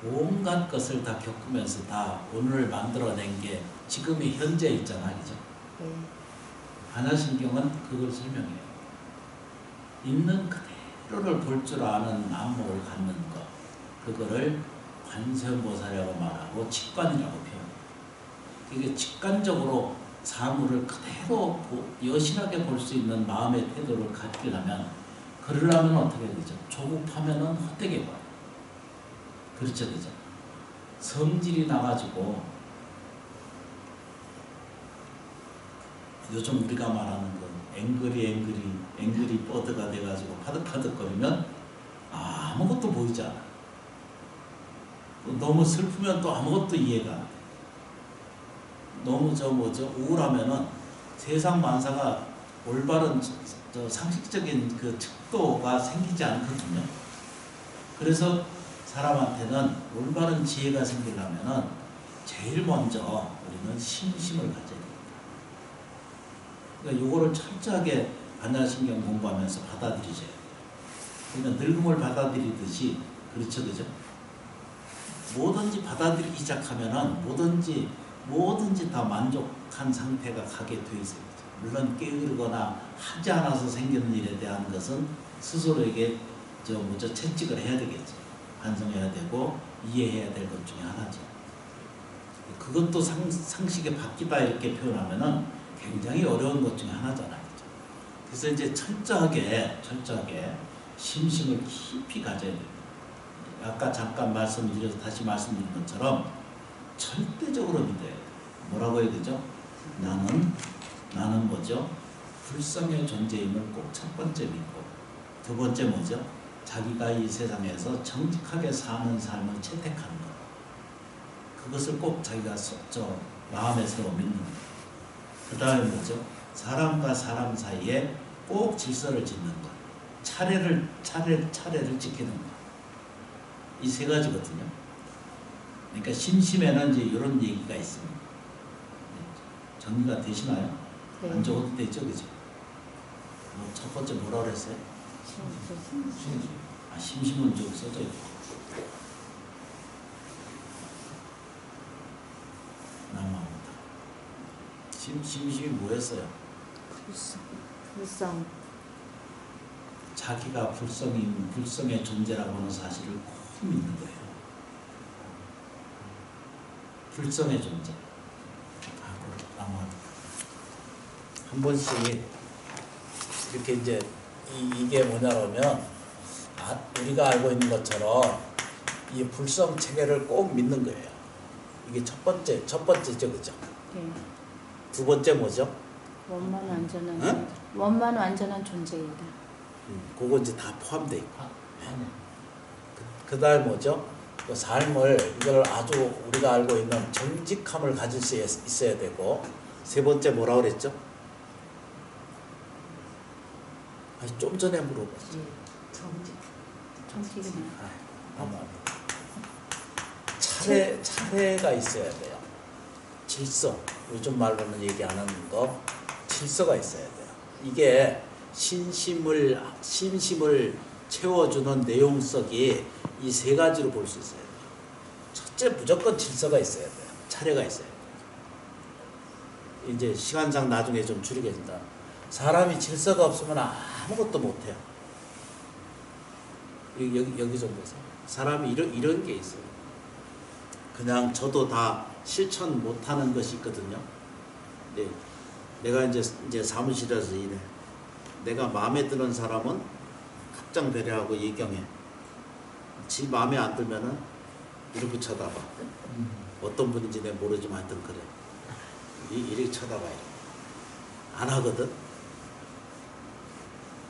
온갖 것을 다 겪으면서 다 오늘을 만들어낸 게 지금의 현재 있잖아, 그죠? 반야신경은 그걸 설명해요. 있는 그대로를 볼 줄 아는 안목을 갖는 것, 그거를 관세음보살이라고 말하고 직관이라고 표현해요. 그게 직관적으로 사물을 그대로 여실하게 볼 수 있는 마음의 태도를 갖기려면, 그러려면 어떻게 되죠? 조급하면은 헛되게 봐요. 그렇죠, 그죠? 성질이 나가지고 요즘 우리가 말하는 그 앵그리 버드가 돼가지고 파득파득거리면 아무것도 보이지 않아. 너무 슬프면 또 아무것도 이해가 안 돼. 너무 우울하면은 세상 만사가 올바른 저 상식적인 그 척도가 생기지 않거든요. 그래서 사람한테는 올바른 지혜가 생기려면은 제일 먼저 우리는 심심을 가져야 됩니다. 그러니까 요거를 철저하게 반야신경 공부하면서 받아들이셔야 돼요. 그러니까 늙음을 받아들이듯이 그렇죠, 그죠? 뭐든지 받아들이기 시작하면은 뭐든지 다 만족한 상태가 가게 돼 있어요. 물론 게으르거나 하지 않아서 생기는 일에 대한 것은 스스로에게 채찍을 해야 되겠죠. 반성해야 되고 이해해야 될 것 중에 하나죠. 그것도 상식에 바뀌다 이렇게 표현하면은 굉장히 어려운 것 중에 하나잖아요. 그죠? 그래서 이제 철저하게 심심을 깊이 가져야 돼요. 아까 잠깐 말씀드려서 다시 말씀드린 것처럼 절대적으로 믿어야 돼요. 뭐라고 해야 되죠? 나는 뭐죠? 불성의 존재임을 꼭 첫 번째 믿고, 두 번째 뭐죠? 자기가 이 세상에서 정직하게 사는 삶을 채택하는 것. 그것을 꼭 자기가 마음에 세워 믿는 것. 그 다음에 뭐죠? 사람과 사람 사이에 꼭 질서를 짓는 것. 차례를 지키는 것. 이 세 가지거든요. 그러니까 심심에는 이제 이런 얘기가 있습니다. 정리가 되시나요? 네. 안 적어도 되죠, 그죠? 첫 번째 뭐라 그랬어요? 심심은 좀 써져 있고. 남아옵니다. 심심이 뭐였어요? 불성. 자기가 불성의 존재라고 하는 사실을 꼭 믿는 거예요. 불성의 존재. 남아옵니다. 한 번씩 이렇게 이제 이게 뭐냐면 우리가 알고 있는 것처럼 이 불성 체계를 꼭 믿는 거예요. 이게 첫 번째죠, 그죠? 네. 두 번째 뭐죠? 원만 완전한 존재이다. 그거 이제 다 포함되어 있고. 그다음 뭐죠? 그 삶을 이걸 아주 우리가 알고 있는 정직함을 가질 수 있어야 되고. 세 번째 뭐라 그랬죠? 좀 전에 물어봤죠. 정직이네. 차례가 있어야 돼요. 질서. 요즘 말로는 얘기 안 하는 거. 질서가 있어야 돼요. 이게 심심을 채워주는 내용석이 이 세 가지로 볼 수 있어야 돼요. 첫째, 무조건 질서가 있어야 돼요. 차례가 있어야 돼요. 이제 시간상 나중에 좀 줄이겠습니다. 사람이 질서가 없으면 아무것도 못해요. 여기 좀 보세요. 사람이 이런 게 있어요. 그냥 저도 다 실천 못하는 것이 있거든요. 네. 내가 이제 사무실에서 일해. 내가 마음에 드는 사람은 갑장 배려하고 예경해. 지 마음에 안 들면은 이렇게 쳐다봐. 어떤 분인지 내가 모르지만 하여튼 그래. 이렇게 쳐다봐요. 안 하거든.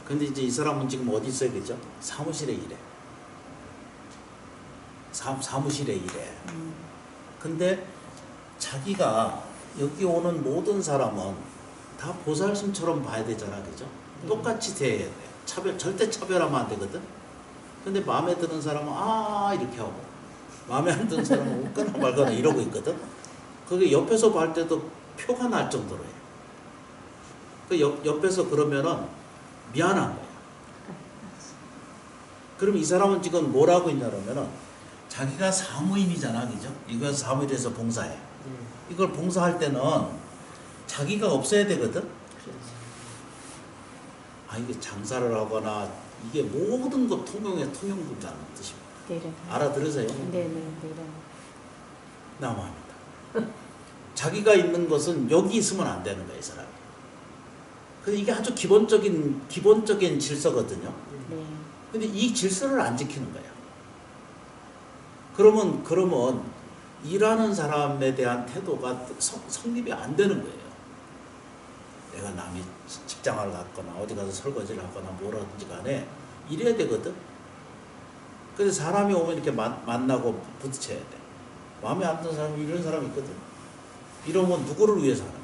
근데 이제 이 사람은 지금 어디 있어요, 그죠? 사무실에 일해. 사무실에 일해. 근데 자기가 여기 오는 모든 사람은 다 보살심처럼 봐야 되잖아, 그죠? 똑같이 대해야 돼. 절대 차별하면 안 되거든. 근데 마음에 드는 사람은 이렇게 하고, 마음에 안 드는 사람은 웃거나 말거나 이러고 있거든. 그게 옆에서 볼 때도 표가 날 정도로 해요. 그 옆에서 그러면은 미안한 거야. 그럼 이 사람은 지금 뭘 하고 있냐면은 자기가 사무인이잖아, 그죠? 이거 사무일에서 봉사해. 이걸 봉사할 때는 자기가 없어야 되거든. 이게 장사를 하거나 이게 모든 것 통용된다는 뜻입니다. 네네. 알아들으세요? 네네. 남아합니다. 자기가 있는 것은 여기 있으면 안 되는 거예요, 이 사람이. 근데 이게 아주 기본적인 질서거든요. 네. 근데 이 질서를 안 지키는 거예요. 그러면 일하는 사람에 대한 태도가 성립이 안 되는 거예요. 내가 남이 직장을 갔거나 어디 가서 설거지를 하거나 뭐라든지 간에 이래야 되거든. 그래서 사람이 오면 이렇게 만나고 부딪혀야 돼. 마음에 안 드는 사람이 이런 사람이 있거든. 이러면 누구를 위해서 하는 거야?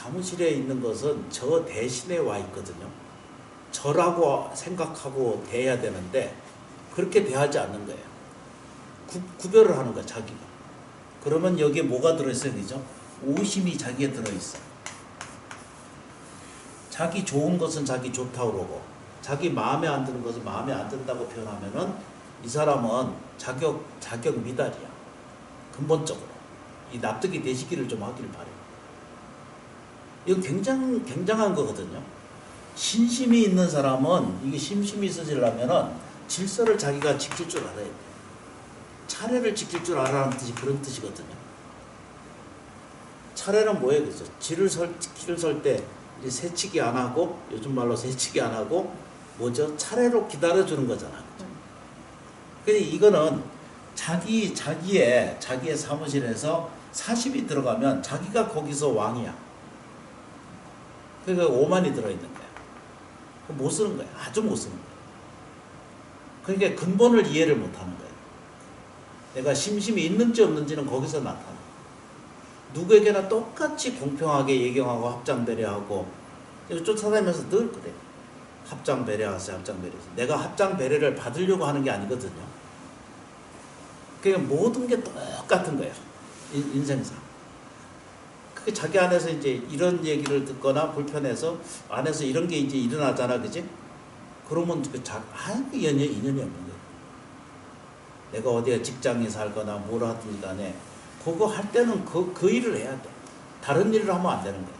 사무실에 있는 것은 저 대신에 와 있거든요. 저라고 생각하고 대해야 되는데 그렇게 대하지 않는 거예요. 구별을 하는 거야, 자기가. 그러면 여기에 뭐가 들어있어요, 그죠? 오심이 자기에 들어있어. 자기 좋은 것은 자기 좋다고 그러고 자기 마음에 안 드는 것은 마음에 안 든다고 표현하면은 이 사람은 자격 미달이야. 근본적으로. 이 납득이 되시기를 좀 하길 바래요. 이거 굉장한 거거든요. 신심이 있는 사람은 이게 심심이 있어지려면은 질서를 자기가 지킬 줄 알아야 돼. 차례를 지킬 줄 알아라는 뜻이 그런 뜻이거든요. 차례는 뭐예요, 그죠? 길을 설 때 이제 새치기 안 하고 요즘 말로 새치기 안 하고 뭐죠? 차례로 기다려주는 거잖아. 그죠? 근데 이거는 자기의 사무실에서 40이 들어가면 자기가 거기서 왕이야. 그러니까 5만이 들어있는 거야. 못 쓰는 거야. 아주 못 쓰는 거야. 그러니까 근본을 이해를 못 하는 거야. 내가 심심이 있는지 없는지는 거기서 나타나. 누구에게나 똑같이 공평하게 예경하고 합장 배려하고 쫓아다니면서 늘 그래. 합장 배려하세요. 합장 배려하세요. 내가 합장 배려를 받으려고 하는 게 아니거든요. 그러니까 모든 게 똑같은 거예요. 인생상. 그게 자기 안에서 이제 이런 얘기를 듣거나 불편해서 안에서 이런 게 이제 일어나잖아, 그지? 그러면 그 인연이 없는 거예요. 내가 어디에 직장에 살거나 뭘 하든 간에 그거 할 때는 그 일을 해야 돼. 다른 일을 하면 안 되는 거예요.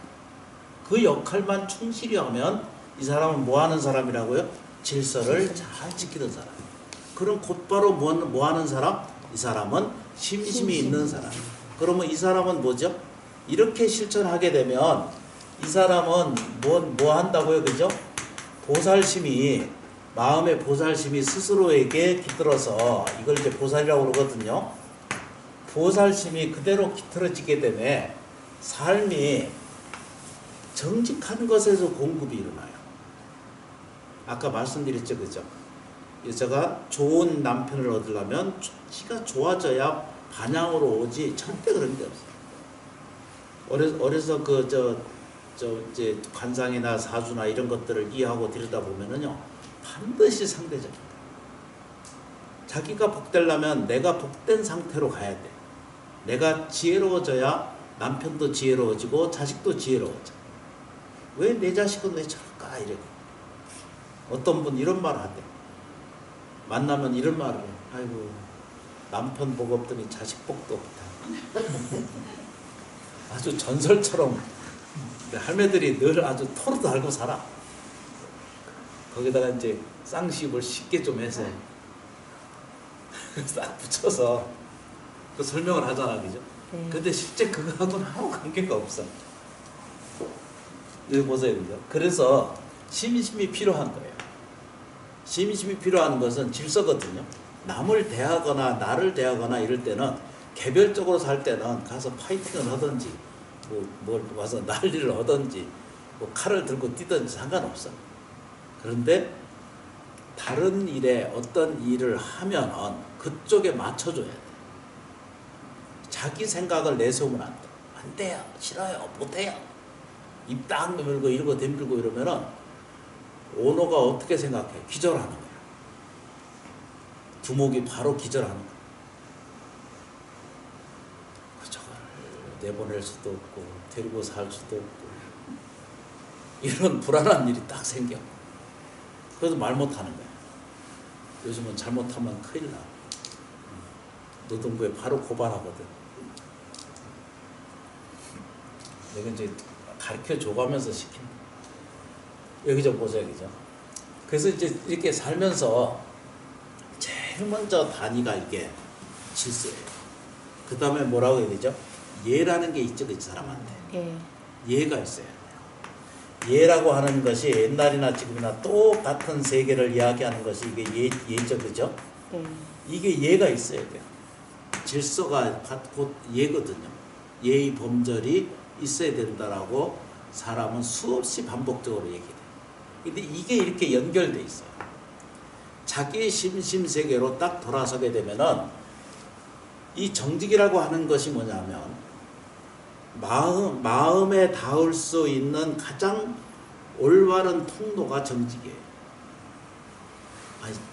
그 역할만 충실히 하면 이 사람은 뭐 하는 사람이라고요? 질서를 잘 지키는 사람. 그럼 곧바로 뭐 하는 사람? 이 사람은 심심이 있는 사람. 그러면 이 사람은 뭐죠? 이렇게 실천하게 되면 이 사람은 뭐 한다고요? 그죠? 보살심이, 마음의 보살심이 스스로에게 깃들어서 이걸 이제 보살이라고 그러거든요. 보살심이 그대로 깃들어지게 되면 삶이 정직한 것에서 공급이 일어나요. 아까 말씀드렸죠, 그죠? 여자가 좋은 남편을 얻으려면 지가 좋아져야 반향으로 오지 절대 그런 게 없어요. 어려서 이제 관상이나 사주나 이런 것들을 이해하고 들여다 보면은요, 반드시 상대적인 거예요. 자기가 복되려면 내가 복된 상태로 가야 돼. 내가 지혜로워져야 남편도 지혜로워지고 자식도 지혜로워져. 왜 내 자식은 왜 저럴까 이러고. 어떤 분 이런 말을 하대. 만나면 이런 말을 해. 아이고, 남편 복 없더니 자식 복도 없다. 아주 전설처럼 할매들이 늘 아주 토로 달고 살아. 거기다가 이제 쌍시입을 쉽게 좀 해서 싹 붙여서 그 설명을 하잖아, 그죠? 네. 근데 실제 그거하고는 아무 관계가 없어. 여기 보세요, 그죠? 그래서 심심이 필요한 거예요. 심심이 필요한 것은 질서거든요. 남을 대하거나 나를 대하거나 이럴 때는 개별적으로 살 때는 가서 파이팅을 하든지 뭘 와서 난리를 하든지 뭐 칼을 들고 뛰든지 상관없어. 그런데 다른 일에 어떤 일을 하면은 그쪽에 맞춰줘야 돼. 자기 생각을 내세우면 안 돼. 안 돼요. 싫어요. 못해요. 입 딱 물고 이러고 덤빌고 이러면은 오너가 어떻게 생각해? 기절하는 거야. 두목이 바로 기절하는 거야. 저걸 내보낼 수도 없고 데리고 살 수도 없고 이런 불안한 일이 딱 생겨. 그래서 말 못하는 거야. 요즘은 잘못하면 큰일 나. 노동부에 바로 고발하거든. 내가 이제 가르쳐 줘가면서 시킨다. 여기 좀 보세요, 그죠? 그래서 이제 이렇게 살면서 제일 먼저 단위가 이게 질서예요. 그 다음에 뭐라고 해야 되죠? 예라는 게 있죠, 그 사람한테. 네. 예가 있어요. 예라고 하는 것이 옛날이나 지금이나 똑같은 세계를 이야기하는 것이 이게 예죠, 그죠? 네. 이게 예가 있어야 돼요. 질서가 곧 예거든요. 예의 범절이 있어야 된다라고 사람은 수없이 반복적으로 얘기해요. 근데 이게 이렇게 연결돼 있어요. 자기의 심심세계로 딱 돌아서게 되면은 이 정직이라고 하는 것이 뭐냐면 마음에 닿을 수 있는 가장 올바른 통로가 정직이에요.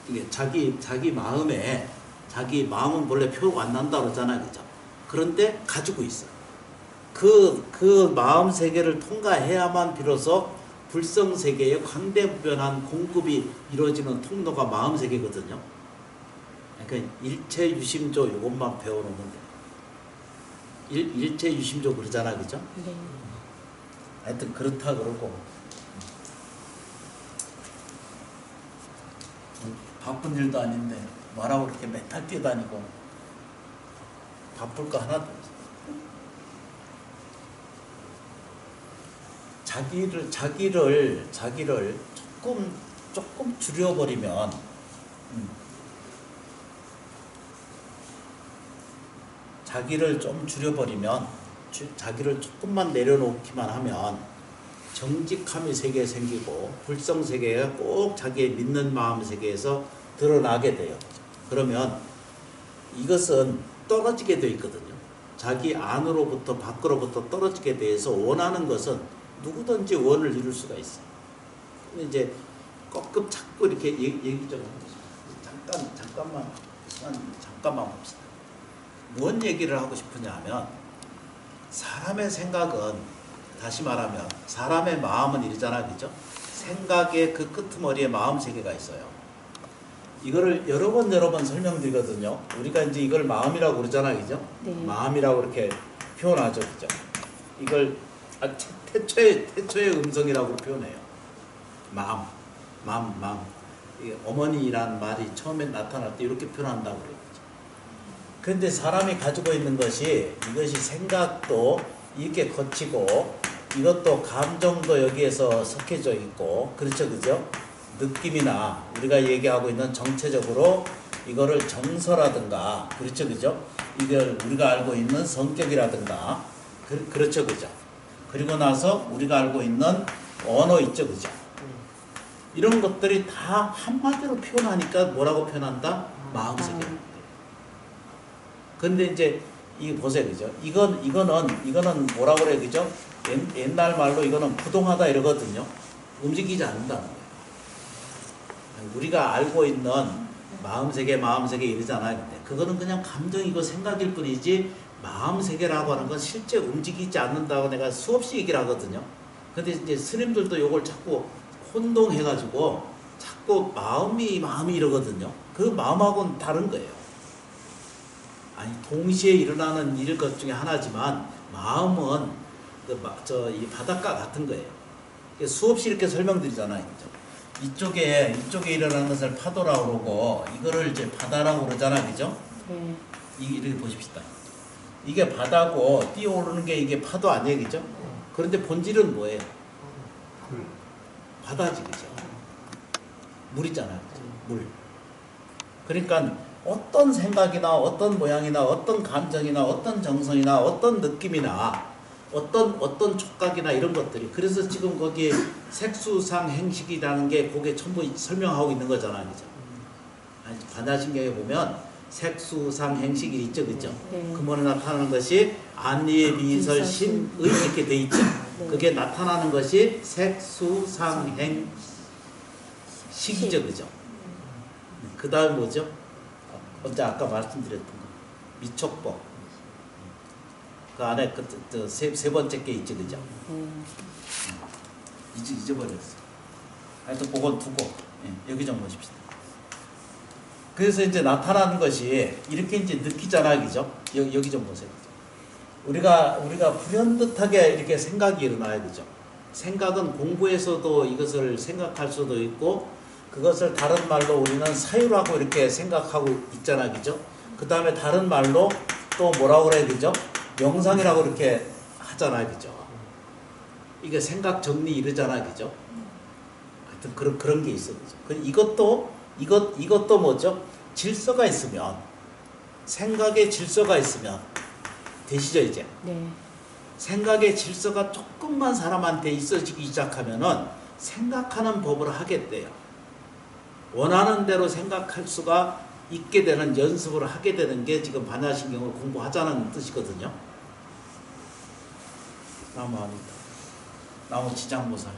이게 자기 마음은 원래 표가 안 난다 그러잖아요, 그죠? 그런데 가지고 있어요. 그 마음 세계를 통과해야만 비로소 불성 세계의 광대무변한 공급이 이루어지는 통로가 마음 세계거든요. 그러니까 일체 유심조 이것만 배워놓으면 돼요. 일체 유심조 그러잖아, 그죠? 네. 하여튼 그렇다 그러고 바쁜 일도 아닌데 뭐라고 그렇게 맨날 뛰어다니고 바쁠 거 하나도 없어. 자기를 조금 줄여버리면 자기를 좀 줄여버리면 자기를 조금만 내려놓기만 하면 정직함이 세계에 생기고 불성 세계가 꼭 자기의 믿는 마음 세계에서 드러나게 돼요. 그러면 이것은 떨어지게 되어 있거든요. 자기 안으로부터 밖으로부터 떨어지게 돼서 원하는 것은 누구든지 원을 이룰 수가 있어요. 근데 이제 꺾급 자꾸 이렇게 얘기 좀 해보세요. 잠깐만 봅시다. 뭔 얘기를 하고 싶으냐 하면 사람의 생각은 다시 말하면 사람의 마음은 이러잖아, 그죠? 생각의 그 끄트머리에 마음 세계가 있어요. 이거를 여러 번 설명드리거든요. 우리가 이제 이걸 마음이라고 그러잖아, 그죠? 네. 마음이라고 이렇게 표현하죠, 그죠? 이걸 태초의 음성이라고 표현해요. 마음. 이게 어머니란 말이 처음에 나타날 때 이렇게 표현한다고 그래요. 그런데 사람이 가지고 있는 것이 이것이 생각도 이렇게 거치고 이것도 감정도 여기에서 섞여져 있고 그렇죠, 그죠? 느낌이나 우리가 얘기하고 있는 정체적으로 이거를 정서라든가 그렇죠, 그죠? 이걸 우리가 알고 있는 성격이라든가 그렇죠, 그죠? 그리고 나서 우리가 알고 있는 언어 있죠, 그죠? 이런 것들이 다 한마디로 표현하니까 뭐라고 표현한다? 마음세계. 근데 이제 이 보세요, 그죠? 이거는 뭐라고 그래, 그죠? 옛날 말로 이거는 부동하다 이러거든요. 움직이지 않는다는 거예요. 우리가 알고 있는 마음세계 이러잖아요. 근데 그거는 그냥 감정이고 생각일 뿐이지 마음세계라고 하는 건 실제 움직이지 않는다고 내가 수없이 얘기를 하거든요. 근데 이제 스님들도 이걸 자꾸 혼동해가지고 자꾸 마음이 이러거든요. 그 마음하고는 다른 거예요. 아니 동시에 일어나는 일 것 중에 하나지만 마음은 이 바닷가 같은 거예요. 수없이 이렇게 설명드리잖아요. 이쪽에 일어나는 것을 파도라고 그러고 이거를 이제 바다라고 그러잖아요, 그죠? 네. 이렇게 보십시다. 이게 바다고 뛰어오르는 게 이게 파도 아니에요, 그죠? 그런데 본질은 뭐예요? 바다지, 그죠? 물이잖아요, 그죠? 물. 그러니까 어떤 생각이나 어떤 모양이나 어떤 감정이나 어떤 정성이나 어떤 느낌이나 어떤 촉각이나 이런 것들이 그래서 지금 거기에 색수상 행식이라는 게 거기에 전부 설명하고 있는 거잖아요, 그죠? 반야신경에 보면 색수상 행식이 있죠, 그죠? 네. 근본에 나타나는 것이 안리의 비설 신의 이렇게 돼 있죠. 네. 그게 나타나는 것이 색수상 행식이죠, 그죠? 그 다음 뭐죠? 아까 말씀드렸던 거 미촉법. 그 안에 세 번째 게 있죠, 그죠? 잊어버렸어. 하여튼 그건 두고 여기 좀 보십시다. 그래서 이제 나타나는 것이 이렇게 이제 느끼잖아요, 그죠? 여기 좀 보세요. 우리가 불현듯하게 이렇게 생각이 일어나요, 그죠? 생각은 공부에서도 이것을 생각할 수도 있고 그것을 다른 말로 우리는 사유라고 이렇게 생각하고 있잖아요, 그죠? 그 다음에 다른 말로 또 뭐라고 그래야 되죠? 명상이라고 이렇게 하잖아요, 그죠? 이게 생각 정리 이러잖아요, 그죠? 하여튼 그런 게 있어요, 그죠? 이것도 뭐죠? 질서가 있으면, 생각의 질서가 있으면 되시죠, 이제? 네. 생각의 질서가 조금만 사람한테 있어지기 시작하면은 생각하는 법을 하게 돼요. 원하는 대로 생각할 수가 있게 되는 연습을 하게 되는 게 지금 반야신경을 공부하자는 뜻이거든요. 나무 아니다. 나무 지장보살이.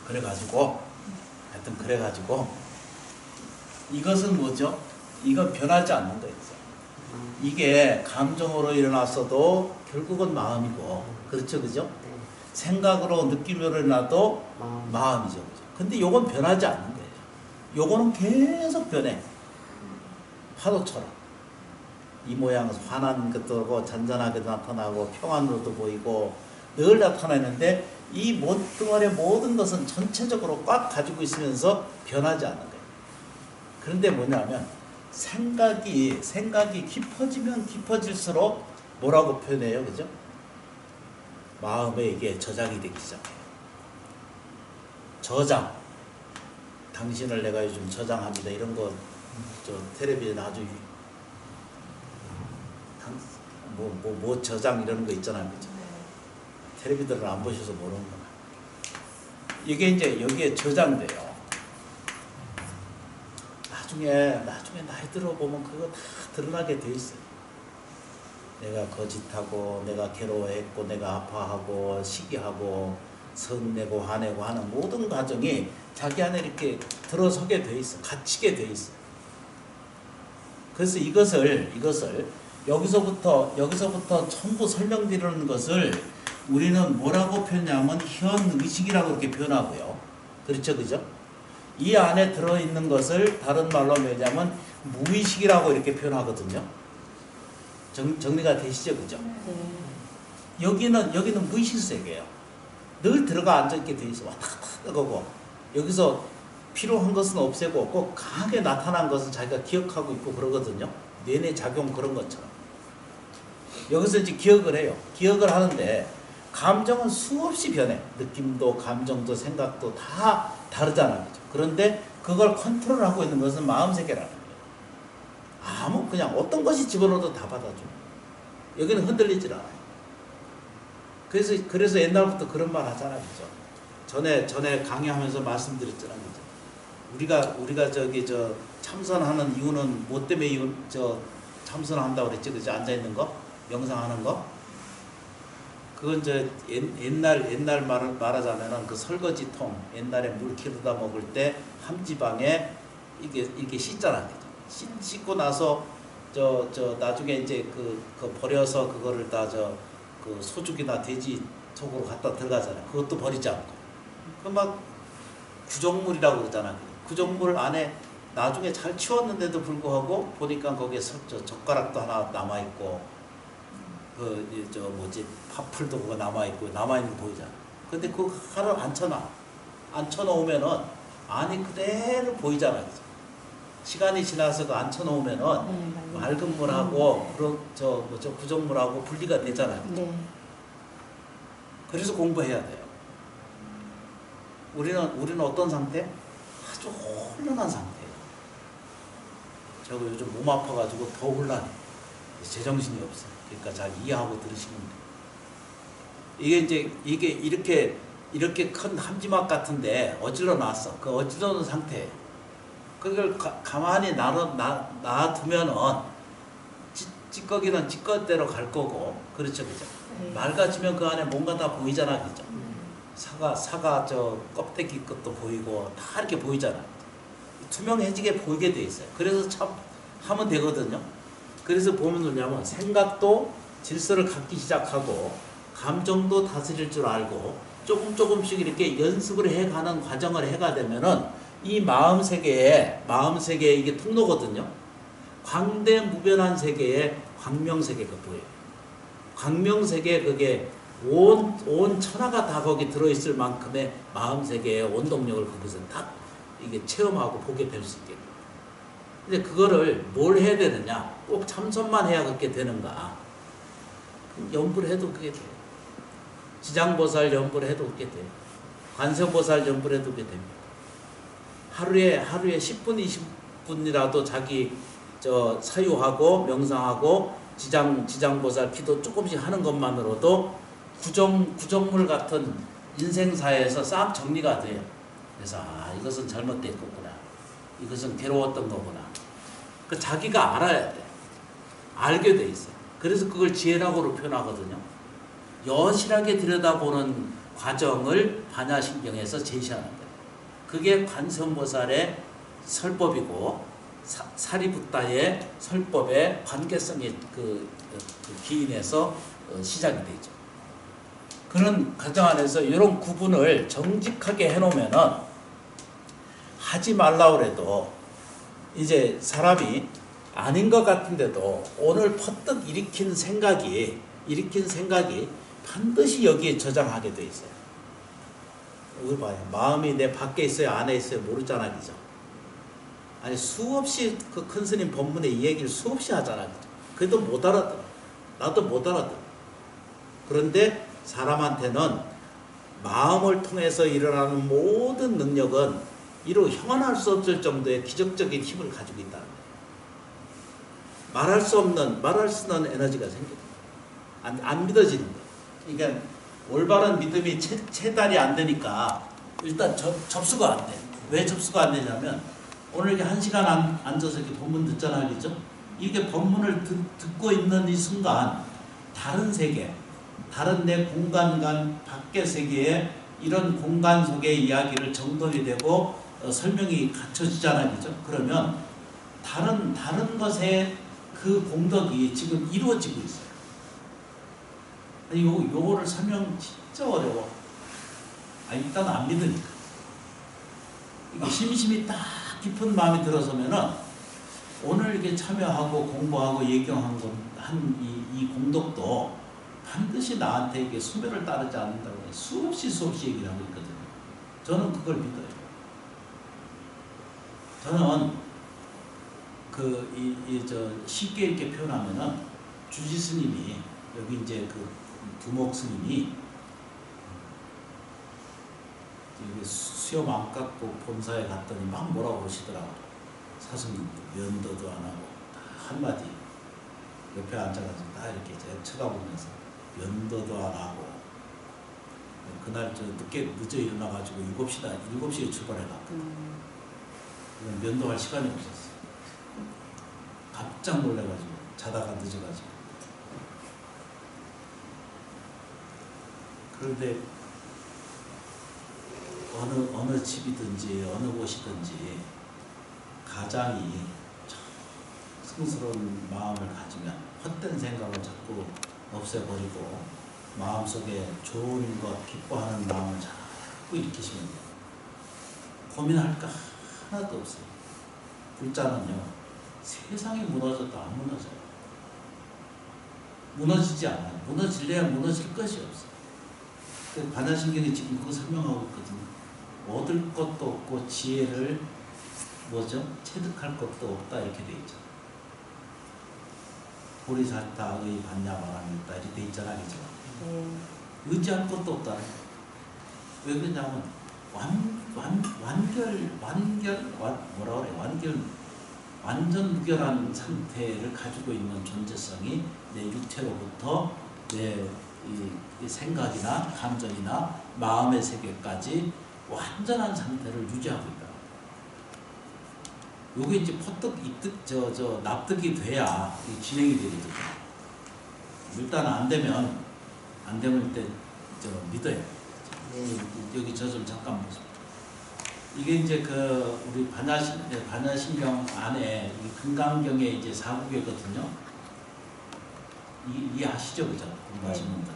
그래가지고 하여튼 그래가지고 이것은 뭐죠? 이건 변하지 않는 거예요. 이게 감정으로 일어났어도 결국은 마음이고, 그렇죠, 그죠? 생각으로 느낌으로 일어나도 마음이죠, 그죠? 근데 요건 변하지 않는 거예요. 요거는 계속 변해. 파도처럼. 이 모양은 환한 것도 잔잔하게 나타나고 평안으로도 보이고 늘 나타나는데 이 몬덩어리의 모든 것은 전체적으로 꽉 가지고 있으면서 변하지 않는 거예요. 그런데 뭐냐면 생각이 깊어지면 깊어질수록 뭐라고 표현해요, 그죠? 마음에 이게 저장이 되기 시작해요. 저장. 당신을 내가 요즘 저장합니다. 이런 거 저 텔레비전 아주 뭐 저장 이런 거 있잖아요, 그죠? 텔레비전을 안 보셔서 모르는구나. 이게 이제 여기에 저장돼요. 나중에 나이 들어보면 그거 다 드러나게 돼 있어요. 내가 거짓하고, 내가 괴로워했고, 내가 아파하고, 시기하고, 성내고, 화내고 하는 모든 과정이 자기 안에 이렇게 들어서게 돼 있어. 갇히게 돼 있어. 그래서 이것을 여기서부터 전부 설명드리는 것을 우리는 뭐라고 표현하면 현의식이라고 이렇게 표현하고요. 그렇죠, 그죠? 이 안에 들어있는 것을 다른 말로 뭐냐면 무의식이라고 이렇게 표현하거든요. 정리가 되시죠, 그죠? 여기는 무의식 세계예요. 늘 들어가 앉아있게 돼 있어. 왔다 갔다 하고 여기서 필요한 것은 없애고 꼭 강하게 나타난 것은 자기가 기억하고 있고 그러거든요. 뇌내 작용 그런 것처럼. 여기서 이제 기억을 해요. 기억을 하는데 감정은 수없이 변해. 느낌도 감정도 생각도 다 다르잖아요. 그런데 그걸 컨트롤하고 있는 것은 마음세계라는 거예요. 그냥 어떤 것이 집어넣어도 다 받아줘. 여기는 흔들리질 않아요. 그래서 옛날부터 그런 말 하잖아요. 그죠? 전에 강의하면서 말씀드렸잖아요. 그죠? 우리가 참선하는 이유는 뭐 때문에 참선한다고 그랬지? 그죠? 앉아있는 거? 명상하는 거? 그건 옛날 말하자면은 그 설거지통, 옛날에 물 키우다 먹을 때 함지방에 이게 씻잖아요. 씻고 나서 나중에 이제 그 버려서 그거를 다 그 소죽이나 돼지 속으로 갖다 들어가잖아요. 그것도 버리지 않고. 그 막 구정물이라고 그러잖아요. 구정물 안에 나중에 잘 치웠는데도 불구하고 보니까 거기에 젓가락도 하나 남아있고 파풀도 그거 남아있고 남아있는 거 보이잖아. 근데 그거 하루 안 쳐놓으면은 안이 그대로 보이잖아요. 시간이 지나서 그 안 쳐놓으면은 맑은 물하고 구정물하고 분리가 되잖아요. 네. 그래서 공부해야 돼요. 우리는 어떤 상태? 아주 혼란한 상태예요. 저거 요즘 몸 아파가지고 더 혼란해. 제정신이 없어요. 그러니까 잘 이해하고 들으시면 돼요. 이게 이렇게 큰 함지막 같은데 어질러 놨어. 그 어질러 놓은 상태예요. 그걸 가만히 놔두면은 찌꺼기는 찌꺼기대로 갈 거고, 그렇죠, 그죠? 맑아지면 그 안에 뭔가 다 보이잖아, 그죠? 사과 껍데기 것도 보이고 다 이렇게 보이잖아. 투명해지게 보이게 돼 있어요. 그래서 참 하면 되거든요. 그래서 보면 뭐냐면 생각도 질서를 갖기 시작하고 감정도 다스릴 줄 알고 조금씩 이렇게 연습을 해가는 과정을 해가 되면은 이 마음 세계에 이게 통로거든요. 광대무변한 세계에 광명세계가 보여요. 광명세계에 그게 온 천하가 다 거기 들어있을 만큼의 마음 세계의 원동력을 거기서 딱 이게 체험하고 보게 될 수 있게. 근데 그거를 뭘 해야 되느냐? 꼭 참선만 해야 그렇게 되는가? 연불 해도 그게 돼요. 지장보살 연불 해도 그렇게 돼요. 관세음보살 연불 해도 그렇게 됩니다. 하루에 10분, 20분이라도 자기 사유하고 명상하고 지장보살 기도 조금씩 하는 것만으로도 구정물 같은 인생사에서 싹 정리가 돼요. 그래서 이것은 잘못됐구나. 이것은 괴로웠던 거구나. 그 자기가 알아야 돼. 알게 돼 있어요. 그래서 그걸 지혜라고로 표현하거든요. 여실하게 들여다보는 과정을 반야신경에서 제시하는 거예요. 그게 관세음보살의 설법이고 사리부타의 설법의 관계성이 그 기인에서 시작이 되죠. 그런 과정 안에서 이런 구분을 정직하게 해놓으면은 하지 말라 그래도 이제 사람이 아닌 것 같은데도 오늘 퍼뜩 일으킨 생각이 반드시 여기에 저장하게 돼 있어요. 여기 봐요. 마음이 내 밖에 있어요, 안에 있어요, 모르잖아, 그죠? 아니 수없이 그 큰 스님 법문에 이 얘기를 수없이 하잖아, 그죠? 그래도 못 알아들어. 나도 못 알아들어. 그런데 사람한테는 마음을 통해서 일어나는 모든 능력은 이루 형언할 수 없을 정도의 기적적인 힘을 가지고 있다는 거예요. 말할 수 없는 에너지가 생겨요. 안 믿어지는 거예요. 그러니까 올바른 믿음이 체달이 안 되니까 일단 접수가 안 돼. 왜 접수가 안 되냐면 오늘 이렇게 1시간 앉아서 이렇게 법문 듣잖아, 그죠? 이게 법문을 듣고 있는 이 순간 다른 세계, 다른 내 공간간 밖의 세계에 이런 공간 속의 이야기를 정돈이 되고 설명이 갖춰지잖아요, 그죠? 그러면 다른 것의 그 공덕이 지금 이루어지고 있어요. 아니, 요거를 설명 진짜 어려워. 일단 안 믿으니까. 이게 심심이 딱 깊은 마음이 들어서면은 오늘 이렇게 참여하고 공부하고 예경한 이 공덕도 반드시 나한테 이게 수멸을 따르지 않는다고 수없이 얘기를 하고 있거든요. 저는 그걸 믿어요. 저는 쉽게 이렇게 표현하면은 주지 스님이 여기 이제 그 두목 스님이 수염 안 깎고 본사에 갔더니 막 뭐라고 그러시더라고. 사슴 면도도 안 하고 한마디 옆에 앉아가지고 다 이렇게 쳐다보면서 면도도 안 하고 그날 늦어 일어나가지고 7시에 출발해갖고 면도할 시간이 없었어. 깜짝 놀래가지고 자다가 늦어가지고. 그런데 어느 집이든지 어느 곳이든지 가장이 성스러운 마음을 가지면 헛된 생각을 자꾸 없애버리고 마음속에 좋은 것 기뻐하는 마음을 자꾸 일으키시면 돼요. 고민할 거 하나도 없어요. 불자는요, 세상이 무너져도 안 무너져요. 무너지지 않아요. 무너질래야 무너질 것이 없어요. 반야신경이 지금 그거 설명하고 있거든요. 얻을 것도 없고 지혜를 체득할 것도 없다 이렇게 돼 있죠. 보리살타의 반야바람이 있다 이렇게 돼 있잖아, 그죠? 의지할 것도 없다. 왜 그러냐면 완전 무결한 상태를 가지고 있는 존재성이 내 육체로부터 내 이 생각이나 감정이나 마음의 세계까지 완전한 상태를 유지하고 있다. 요게 이제 퍼뜩 납득이 돼야 진행이 되거든요. 일단 안 되면 일단 믿어요. 여기 저 좀 잠깐 보세요. 이게 이제 우리 반야신경 안에 이 금강경에 이제 사국이거든요. 이해하시죠, 그죠? 공부하시는 분들.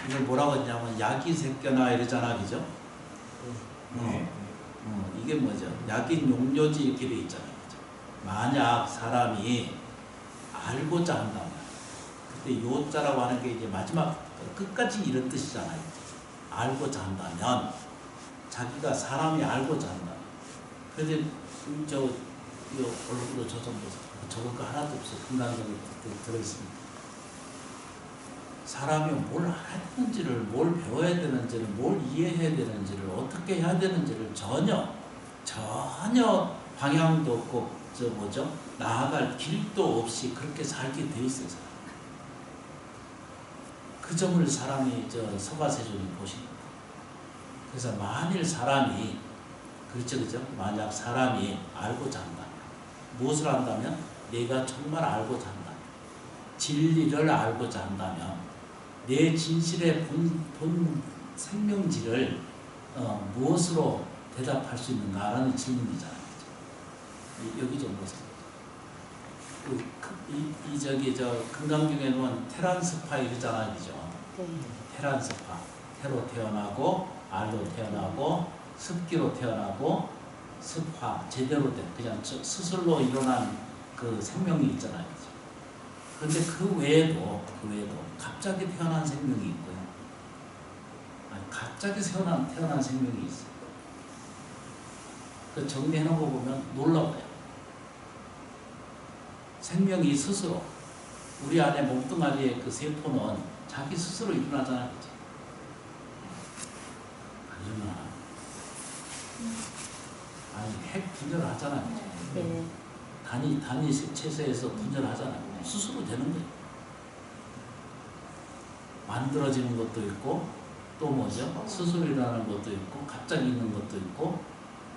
이걸 뭐라고 하냐면 약이새껴나 이러잖아, 그죠? 이게 뭐죠? 약인 용료지 이렇게 돼 있잖아요, 그죠? 만약 사람이 알고자 한다면, 그때 요자라고 하는 게 이제 마지막 끝까지 이런 뜻이잖아요. 알고자 한다면, 자기가 사람이 알고자 한다. 그런데 얼굴로 저 정도 적을 거 하나도 없어요. 금강경에 들어있습니다. 사람이 뭘 알아야 되는지를, 뭘 배워야 되는지를, 뭘 이해해야 되는지를, 어떻게 해야 되는지를 전혀 방향도 없고 나아갈 길도 없이 그렇게 살게 돼 있어요. 그 점을 사람이 서가세존이 보십니다. 그래서 만일 사람이 그죠? 만약 사람이 알고자 한다. 무엇을 한다면 내가 정말 알고자 한다. 진리를 알고자 한다면 내 진실의 본 생명질을 무엇으로 대답할 수 있는가라는 질문이잖아요. 여기 좀 보세요. 금강경에는 테란스파 이러잖아요, 그죠? 네. 테란스파, 태로 태어나고 알로 태어나고 습기로 태어나고 습화 제대로 된 그냥 스스로 일어난 그 생명이 있잖아요, 그죠? 그런데 그 외에도 갑자기 태어난 생명이 있고요. 아니, 갑자기 태어난 생명이 있어요. 그 정리해 놓은 거 보면 놀라워요. 생명이 스스로 우리 안에 몸뚱아리의 그 세포는 자기 스스로 일어나잖아요, 그죠? 아니면 핵 분열을 하잖아요, 그죠? 네. 단위 체세에서 분열하잖아요. 스스로 되는 거예요. 만들어지는 것도 있고 또 뭐죠? 스스로 일어나는 것도 있고 갑자기 있는 것도 있고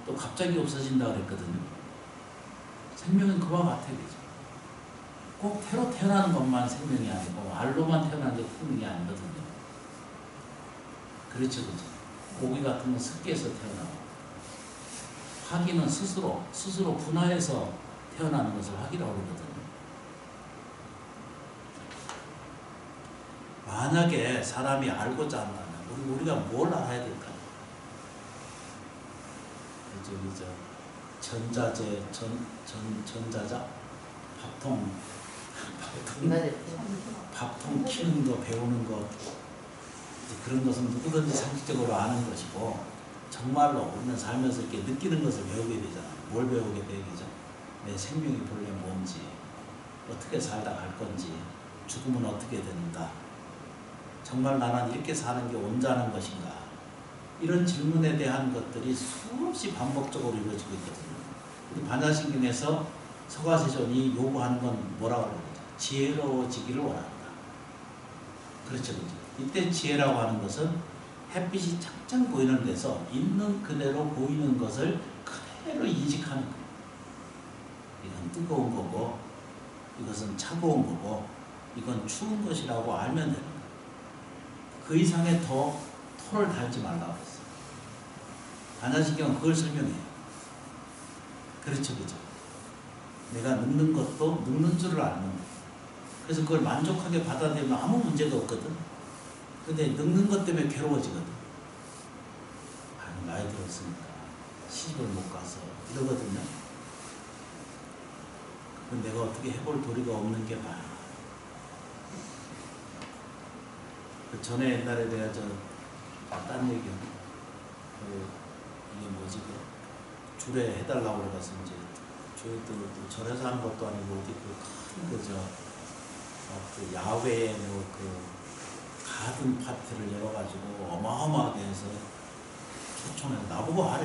또 갑자기 없어진다 그랬거든요. 생명은 그와 같아요, 그죠? 꼭 태로 태어나는 것만 생명이 아니고 알로만 태어나는 게 생명이 아니거든요. 그렇죠, 그죠? 고기 같은 건 습기에서 태어나고 화기는 스스로 분화해서 태어나는 것을 화기라고 그러거든요. 만약에 사람이 알고자 한다면 우리가 뭘 알아야 될까요? 전자재, 전자자, 밥통 키는 거, 배우는 거 그런 것은 누구든지 상식적으로 아는 것이고 정말로 우리는 살면서 이렇게 느끼는 것을 배우게 되잖아요. 뭘 배우게 되겠죠? 내 생명이 본래 뭔지, 어떻게 살다 갈 건지, 죽으면 어떻게 되는가, 정말 나는 이렇게 사는 게 온전한 것인가, 이런 질문에 대한 것들이 수없이 반복적으로 이루어지고 있거든요. 우리 반야신경에서 서가세존이 요구하는 건 뭐라고 하는 거죠? 지혜로워지기를 원한다. 그렇죠, 그렇죠. 이때 지혜라고 하는 것은 햇빛이 착착 보이는 데서 있는 그대로 보이는 것을 그대로 인식하는 거예요. 이건 뜨거운 거고, 이것은 차가운 거고, 이건 추운 것이라고 알면 되는 거예요. 그 이상의 토를 달지 말라고 했어요. 반야신경은 그걸 설명해요. 그렇죠, 그렇죠. 내가 늙는 것도 늙는 줄을 아는 거예요. 그래서 그걸 만족하게 받아들이면 아무 문제가 없거든. 근데 늙는 것 때문에 괴로워지거든. 나이 들었으니까 시집을 못 가서 이러거든요. 그건 내가 어떻게 해볼 도리가 없는 게 많아. 그 전에 옛날에 내가 딴 얘기야. 이게 뭐지, 줄에 해달라고 그래서 이제 저희도 절에서 하는 것도 아니고 어디 그 야외에 가든 파티를 열어가지고 어마어마하게 해서 초청해서 나보고 하래.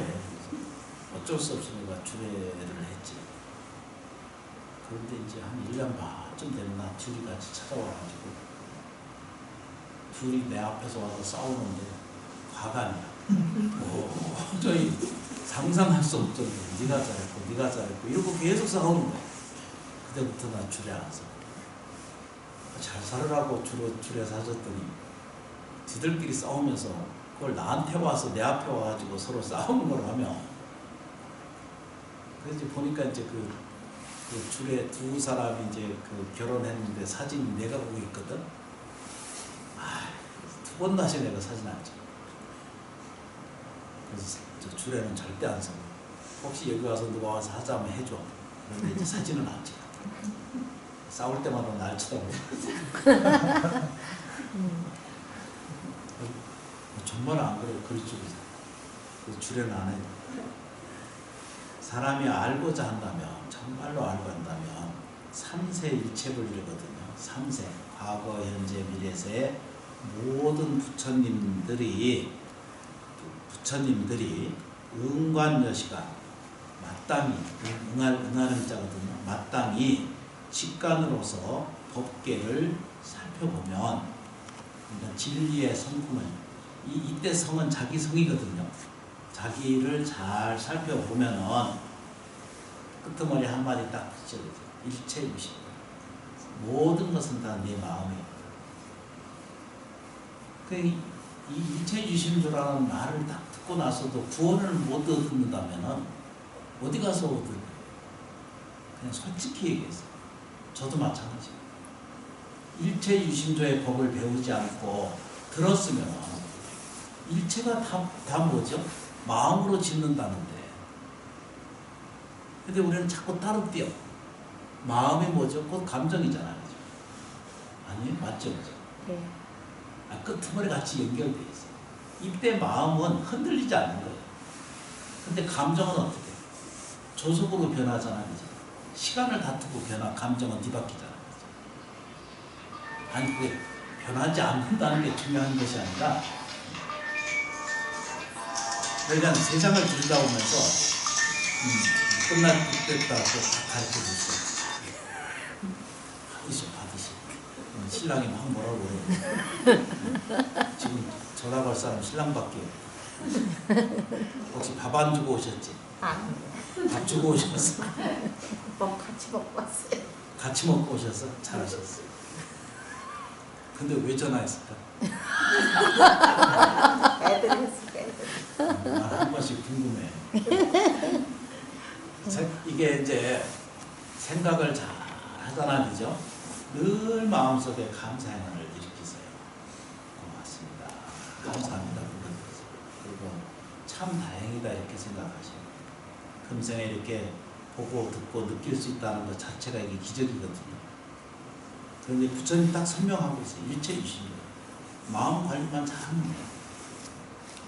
어쩔 수 없이 내가 주례를 했지. 그런데 이제 한 1년 반쯤 되면 나 둘이 같이 찾아와가지고 둘이 내 앞에서 와서 싸우는데 과감이야. 도저히 상상할 수 없던 네가 잘했고 이러고 계속 싸우는 거야. 그때부터 나 주례 안 써. 잘 살으라고 주례 사줬더니 지들끼리 싸우면서 그걸 나한테 와서 내 앞에 와가지고 서로 싸우는 걸 하면, 그래서 보니까 이제 그 주례 두 사람이 이제 결혼했는데 사진이 내가 보고 있거든. 두 번 다시 내가 사진 안 찍어. 그래서 저 주례는 절대 안 써. 혹시 여기 와서 누가 와서 하자면 해줘. 그런데 이제 사진은 안 찍어. 싸울 때마다 날 쳐다보고. 정말 안 그래요. 그렇죠. 그래서 주례는 안 해요. 사람이 알고자 한다면, 정말로 알고 한다면 3세 일체를 이루거든요. 3세, 과거, 현재, 미래세의 모든 부처님들이 응관여시간, 마땅히, 응하는 자거든요. 마땅히 직관으로서 법계를 살펴보면, 그러니까 진리의 성품을, 이때 성은 자기 성이거든요. 자기를 잘 살펴보면은 끄트머리 한마디 딱 붙여야 되죠. 일체유심. 모든 것은 다 내 마음이에요. 이 일체유심조라는 말을 딱 듣고 나서도 구원을 못 얻는다면 어디 가서 얻을까요? 그냥 솔직히 얘기해서 저도 마찬가지예요. 일체유심조의 법을 배우지 않고 들었으면 일체가 다 뭐죠? 마음으로 짓는다는데, 근데 우리는 자꾸 따로 뛰어. 마음이 뭐죠? 곧 감정이잖아요. 그죠? 아니에요? 맞죠? 그죠? 네. 끄트머리 같이 연결되어 있어요. 이때 마음은 흔들리지 않는 거예요. 근데 감정은 어떻게 해요? 조속으로 변하잖아요. 그죠? 시간을 다투고 감정은 뒤바뀌잖아요. 그죠? 아니, 그게 변하지 않는다는 게 중요한 것이 아니라, 그러니까 세상을 들여다 보면서 끝날 듯했다고 가르쳐 줬어요. 받으시. 신랑이 막 뭐라고 그래요. 지금 전화 걸 사람 신랑밖에. 혹시 밥 안 주고 오셨지? 밥 주고 오셨어? 밥 같이 먹고 왔어요. 같이 먹고 오셨어? 잘하셨어. 근데 왜 전화했을까? 애들 했을까? 한 번씩 궁금해. 이게 이제 생각을 잘 하잖아, 그죠? 늘 마음속에 감사의 하나를 일으키세요. 고맙습니다. 감사합니다. 그리고 참 다행이다 이렇게 생각하시고, 금생에 이렇게 보고 듣고 느낄 수 있다는 것 자체가 이게 기적이거든요. 그런데 부처님 딱 설명하고 있어요. 일체유심이에요. 마음 관리만 잘하면 돼요.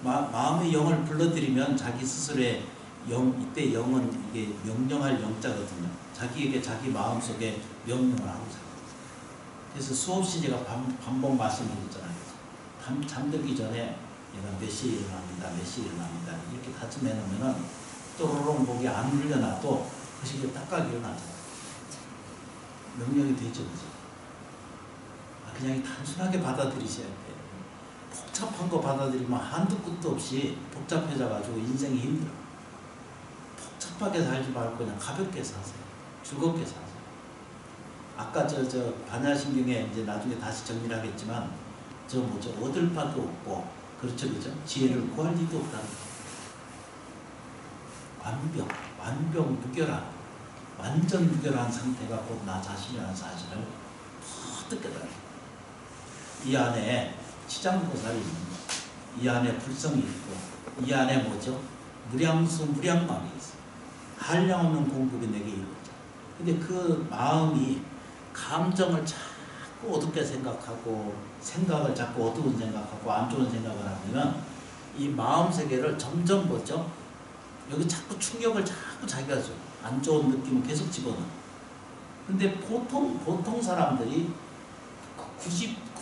마음의 영을 불러들이면 자기 스스로의 영, 이때 영은 이게 명령할 영자거든요. 자기에게 자기 마음속에 명령을 하고 살아요. 그래서 수없이 제가 반복 말씀드렸잖아요. 잠들기 전에 얘가 몇 시에 일어납니다. 몇 시에 일어납니다. 이렇게 다짐해 놓으면은 또로롱 목이 안 울려놔도 그 시기에 딱딱 일어나잖아요. 명령이 되죠. 그냥 단순하게 받아들이셔야 돼요. 복잡한 거 받아들이면 한두 끝도 없이 복잡해져가지고 인생이 힘들어. 복잡하게 살지 말고 그냥 가볍게 사세요. 즐겁게 사세요. 아까 저 반야신경에 이제 나중에 다시 정리를 하겠지만 얻을 바도 없고, 그렇죠, 그죠? 지혜를 구할 리도 없다는 거. 완벽 무결한, 완전 무결한 상태가 곧 나 자신이라는 사실을 퍼뜩 깨달아요. 이 안에 치장보살이 있는 거, 이 안에 불성이 있고, 이 안에 뭐죠? 무량수 무량망이 있어요. 한량없는 공급이 내게 이루어져. 근데 그 마음이 감정을 자꾸 어둡게 생각하고, 생각을 자꾸 어두운 생각하고, 안 좋은 생각을 하면 이 마음 세계를 점점 뭐죠? 여기 자꾸 충격을 자꾸 자기가 줘. 안 좋은 느낌을 계속 집어넣어. 근데 보통 사람들이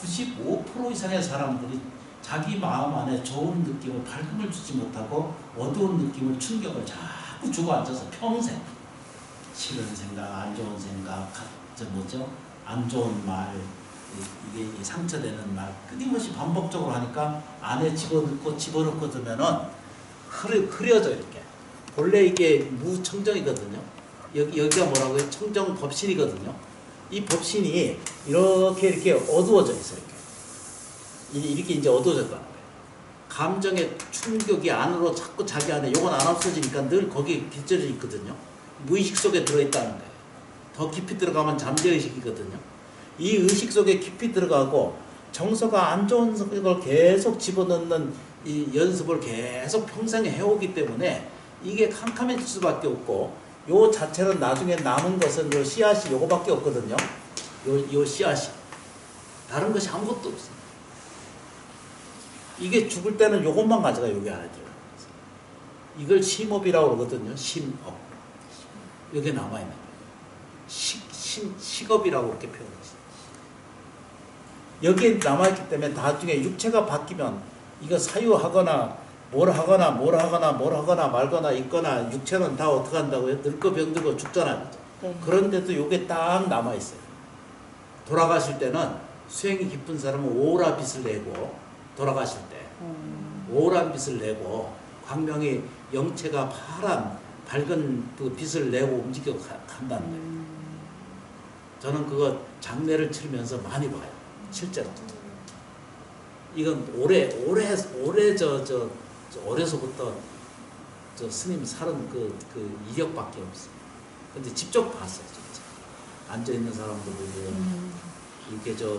95% 이상의 사람들이 자기 마음 안에 좋은 느낌을, 밝음을 주지 못하고 어두운 느낌을, 충격을 자꾸 주고 앉아서 평생 싫은 생각, 안 좋은 생각, 안 좋은 말, 이게 상처되는 말 끊임없이 반복적으로 하니까 안에 집어넣고 두면은 흐려져 이렇게. 본래 이게 무청정이거든요. 여기가 뭐라고요? 청정 법신이거든요. 이 법신이 이렇게 어두워져 있어요. 이렇게 이제 어두워졌다는 거예요. 감정의 충격이 안으로 자꾸 자기 안에 요건 안 없어지니까 늘 거기에 빚져져 있거든요. 무의식 속에 들어있다는 거예요. 더 깊이 들어가면 잠재의식이거든요. 이 의식 속에 깊이 들어가고 정서가 안 좋은 걸 계속 집어넣는 이 연습을 계속 평생 해오기 때문에 이게 캄캄해질 수밖에 없고, 요 자체는 나중에 남은 것은 요 씨앗이 요거밖에 없거든요. 요 씨앗이. 다른 것이 아무것도 없어요. 이게 죽을 때는 요것만 가져가 여기 안에 들어가요. 이걸 심업이라고 그러거든요. 심업. 여기에 남아있는 거예요. 식업이라고 이렇게 표현했어요. 여기에 남아있기 때문에 나중에 육체가 바뀌면 이거 사유하거나 뭘 하거나 말거나 있거나 육체는 다 어떻게 한다고요? 늙고 병들고 죽잖아요. 네. 그런데도 요게 딱 남아있어요. 돌아가실 때는 수행이 깊은 사람은 오라 빛을 내고, 돌아가실 때 오란 빛을 내고, 광명이 영체가 파란 밝은 그 빛을 내고 움직여 간다는 거예요. 저는 그거 장례를 치르면서 많이 봐요. 실제로. 이건 올해 어려서부터 저 스님 살은 그 이력밖에 없어요. 근데 직접 봤어요, 진짜. 앉아 있는 사람도 보고 이렇게 저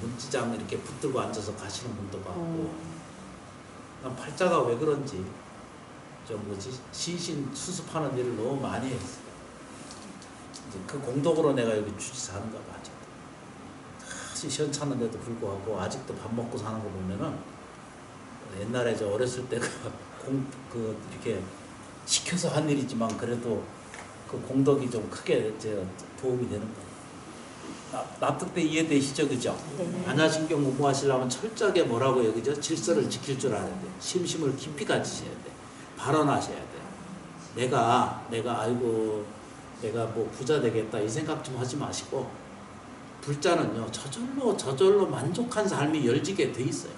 문지장 이렇게 붙들고 앉아서 가시는 분도 봤고. 난 팔자가 왜 그런지 시신 수습하는 일을 너무 많이 했어요. 이제 그 공덕으로 내가 여기 주지사 하는가 봐. 아직도 시원찮은데도 불구하고 아직도 밥 먹고 사는 거 보면은 옛날에 저 어렸을 때 이렇게 시켜서 한 일이지만 그래도 그 공덕이 좀 크게 도움이 되는 거예요. 납득돼 이해되시죠, 그죠? 네. 안야신경 공부하시려면 철저하게 뭐라고요, 그죠? 질서를 지킬 줄 알아야 돼. 심심을 깊이 가지셔야 돼. 발언하셔야 돼. 내가 아이고 내가 뭐 부자 되겠다 이 생각 좀 하지 마시고 불자는요 저절로 만족한 삶이 열지게 돼 있어요.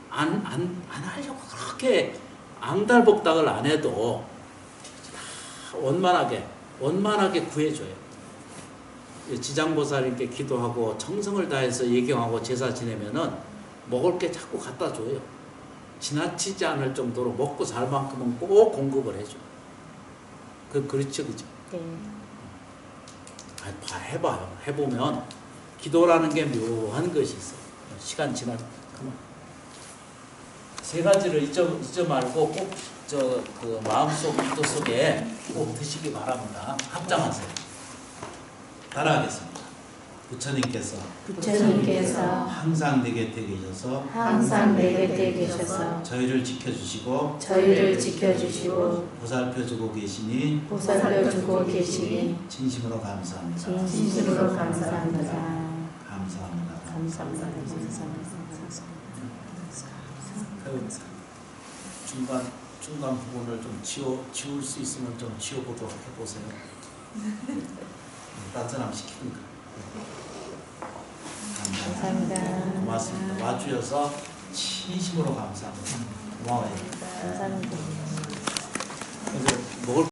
안 하려고 그렇게 앙달복닥을 안 해도 원만하게 구해줘요. 지장보살님께 기도하고 정성을 다해서 예경하고 제사 지내면은 먹을 게 자꾸 갖다 줘요. 지나치지 않을 정도로 먹고 살 만큼은 꼭 공급을 해줘. 그렇죠, 그죠? 네. 해봐요. 해보면 기도라는 게 묘한 것이 있어요. 시간 지나면 세 가지를 잊지 말고 꼭 그 마음속 기도 속에 꼭 드시기 바랍니다. 합장하세요. 따라하겠습니다. 부처님께서 항상 내 곁에 계셔서 저희를 지켜주시고 보살펴주고 계시니 진심으로 감사합니다. 감사합니다. 중간 부분을 좀 지울 수 있으면 좀 지워보도록 해보세요. 따뜻함 시키는 거. 감사합니다. 고맙습니다. 와주셔서 진심으로 감사합니다. 고마워요. 감사합니다.